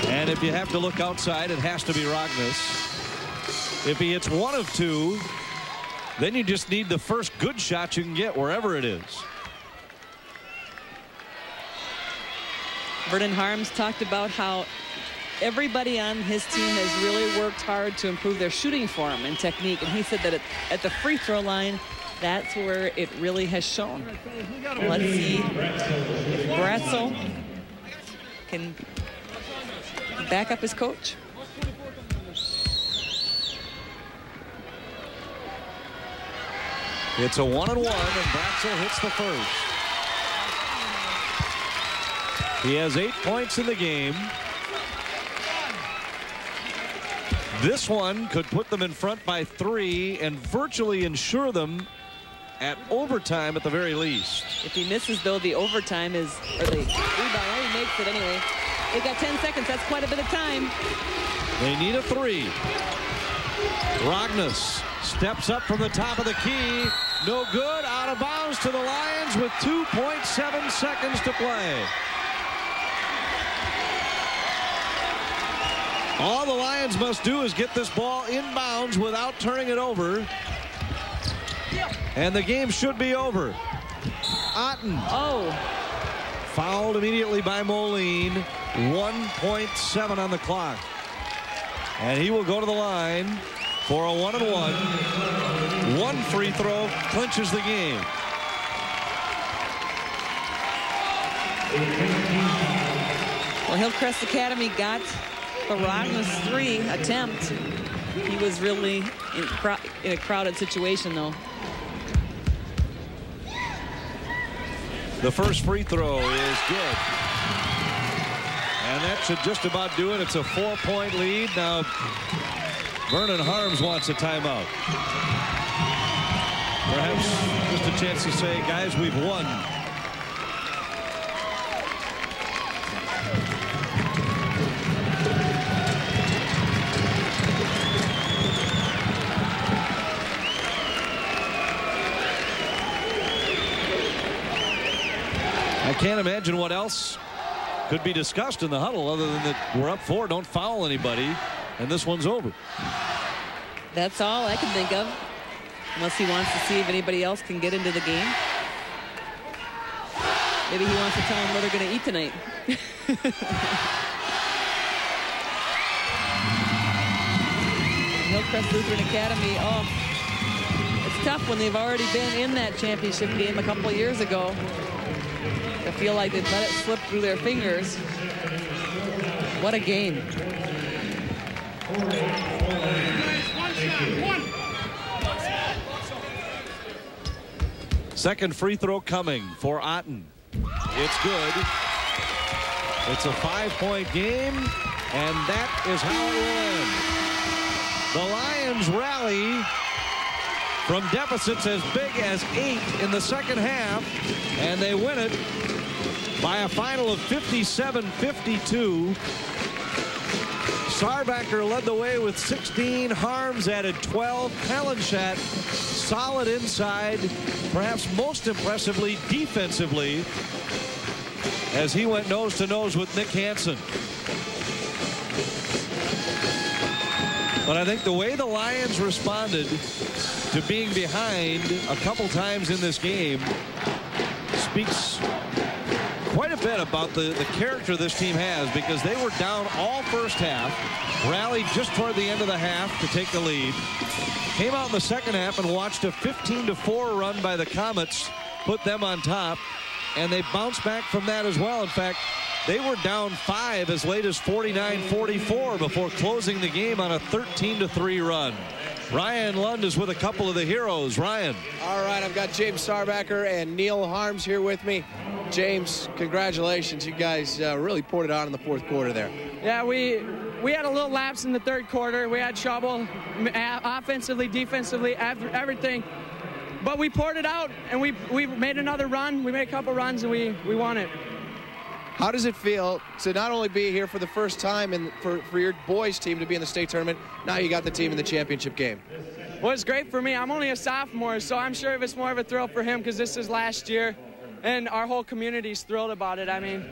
And if you have to look outside, it has to be Rognus. If he hits 1 of 2, then you just need the first good shot you can get wherever it is. Vernon Harms talked about how everybody on his team has really worked hard to improve their shooting form and technique. And he said that at the free throw line, that's where it really has shown. Let's see if Bratzel can back up his coach. It's a 1-on-1, and Bratzel hits the first. He has 8 points in the game. This one could put them in front by 3 and virtually ensure them at overtime at the very least. If he misses, though, the overtime is, or the rebound, he makes it anyway. They've got 10 seconds. That's quite a bit of time. They need a 3. Rognus steps up from the top of the key. No good. Out of bounds to the Lions with 2.7 seconds to play. All the Lions must do is get this ball inbounds without turning it over. And the game should be over. Otten. Oh. Fouled immediately by Moline. 1.7 on the clock. And he will go to the line for a 1-and-1. One free throw clinches the game. Well, Hillcrest Academy got the Rognus 3 attempt. He was really in a crowded situation, though. The first free throw is good. And that should just about do it. It's a 4-point lead. Now, Vernon Harms wants a timeout. Perhaps just a chance to say, guys, we've won. I can't imagine what else could be discussed in the huddle other than that we're up 4, don't foul anybody, and this one's over. That's all I can think of, unless he wants to see if anybody else can get into the game. Maybe he wants to tell them what they're going to eat tonight. Hillcrest Lutheran Academy, it's tough when they've already been in that championship game a couple of years ago. I feel like they've let it slip through their fingers. What a game. Second free throw coming for Otten. It's good. It's a 5-point game, and that is how it will end. The Lions rally from deficits as big as 8 in the second half, and they win it by a final of 57-52. Sarbacker led the way with 16. Harms added 12. Kalenshat solid inside, perhaps most impressively defensively, as he went nose to nose with Nick Hansen. But I think the way the Lions responded to being behind a couple times in this game speaks quite a bit about the character this team has, because they were down all first half, rallied just toward the end of the half to take the lead, came out in the second half and watched a 15-4 run by the Comets put them on top, and they bounced back from that as well. In fact, they were down 5 as late as 49-44 before closing the game on a 13-3 run. Ryan Lund is with a couple of the heroes. Ryan. All right, I've got James Sarbacker and Neil Harms here with me. James, congratulations. You guys really poured it on in the fourth quarter there. Yeah, we had a little lapse in the third quarter. We had trouble offensively, defensively, everything. But we poured it out, and we made another run. We made a couple runs, and we won it. How does it feel to not only be here for the first time and for your boys team to be in the state tournament, now you got the team in the championship game? Well, it's great for me. I'm only a sophomore, so I'm sure it's more of a thrill for him because this is last year, and our whole community's thrilled about it. I mean,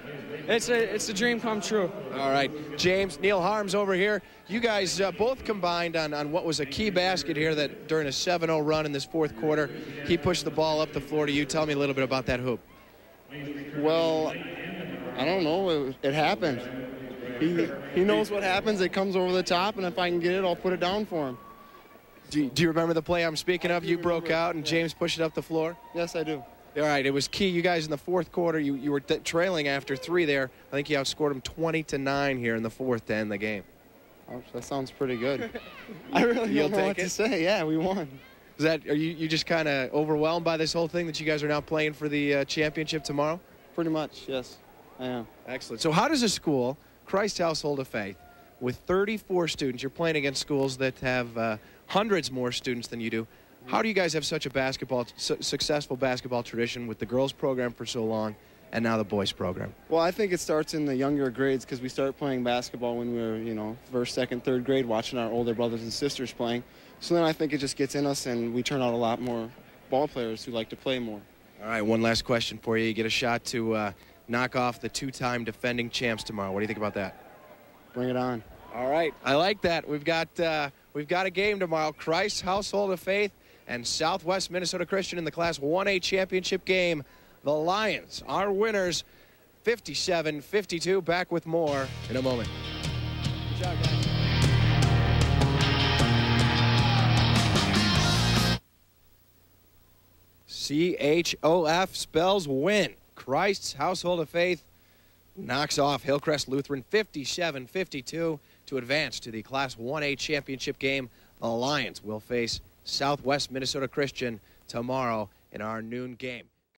it's a dream come true. All right, James, Neil Harms over here. You guys both combined on what was a key basket here that during a 7-0 run in this fourth quarter, he pushed the ball up the floor to you. Tell me a little bit about that hoop. Well, I don't know. It happened. He knows what happens. It comes over the top, and if I can get it, I'll put it down for him. Do you remember the play I'm speaking of? You broke out, and James pushed it up the floor? Yes, I do. All right, it was key. You guys in the fourth quarter, you were trailing after 3 there. I think you outscored them 20-9 here in the fourth to end the game. Oh, that sounds pretty good. I really don't know what to say. Yeah, we won. Are you just kind of overwhelmed by this whole thing that you guys are now playing for the championship tomorrow? Pretty much, yes. I am. Excellent. So how does a school, Christ Household of Faith, with 34 students, you're playing against schools that have hundreds more students than you do, how do you guys have such a successful basketball tradition with the girls program for so long and now the boys program? Well, I think it starts in the younger grades because we started playing basketball when we were, first, second, third grade, watching our older brothers and sisters playing. So then I think it just gets in us, and we turn out a lot more ball players who like to play more. All right, one last question for you. You get a shot to knock off the two-time defending champs tomorrow. What do you think about that? Bring it on. All right, I like that. We've got a game tomorrow. Christ Household of Faith and Southwest Minnesota Christian in the Class 1A championship game. The Lions are winners, 57-52. Back with more in a moment. Good job, guys. C.H.O.F. spells win. Christ's Household of Faith knocks off Hillcrest Lutheran 57-52 to advance to the Class 1A championship game. The Lions will face Southwest Minnesota Christian tomorrow in our noon game.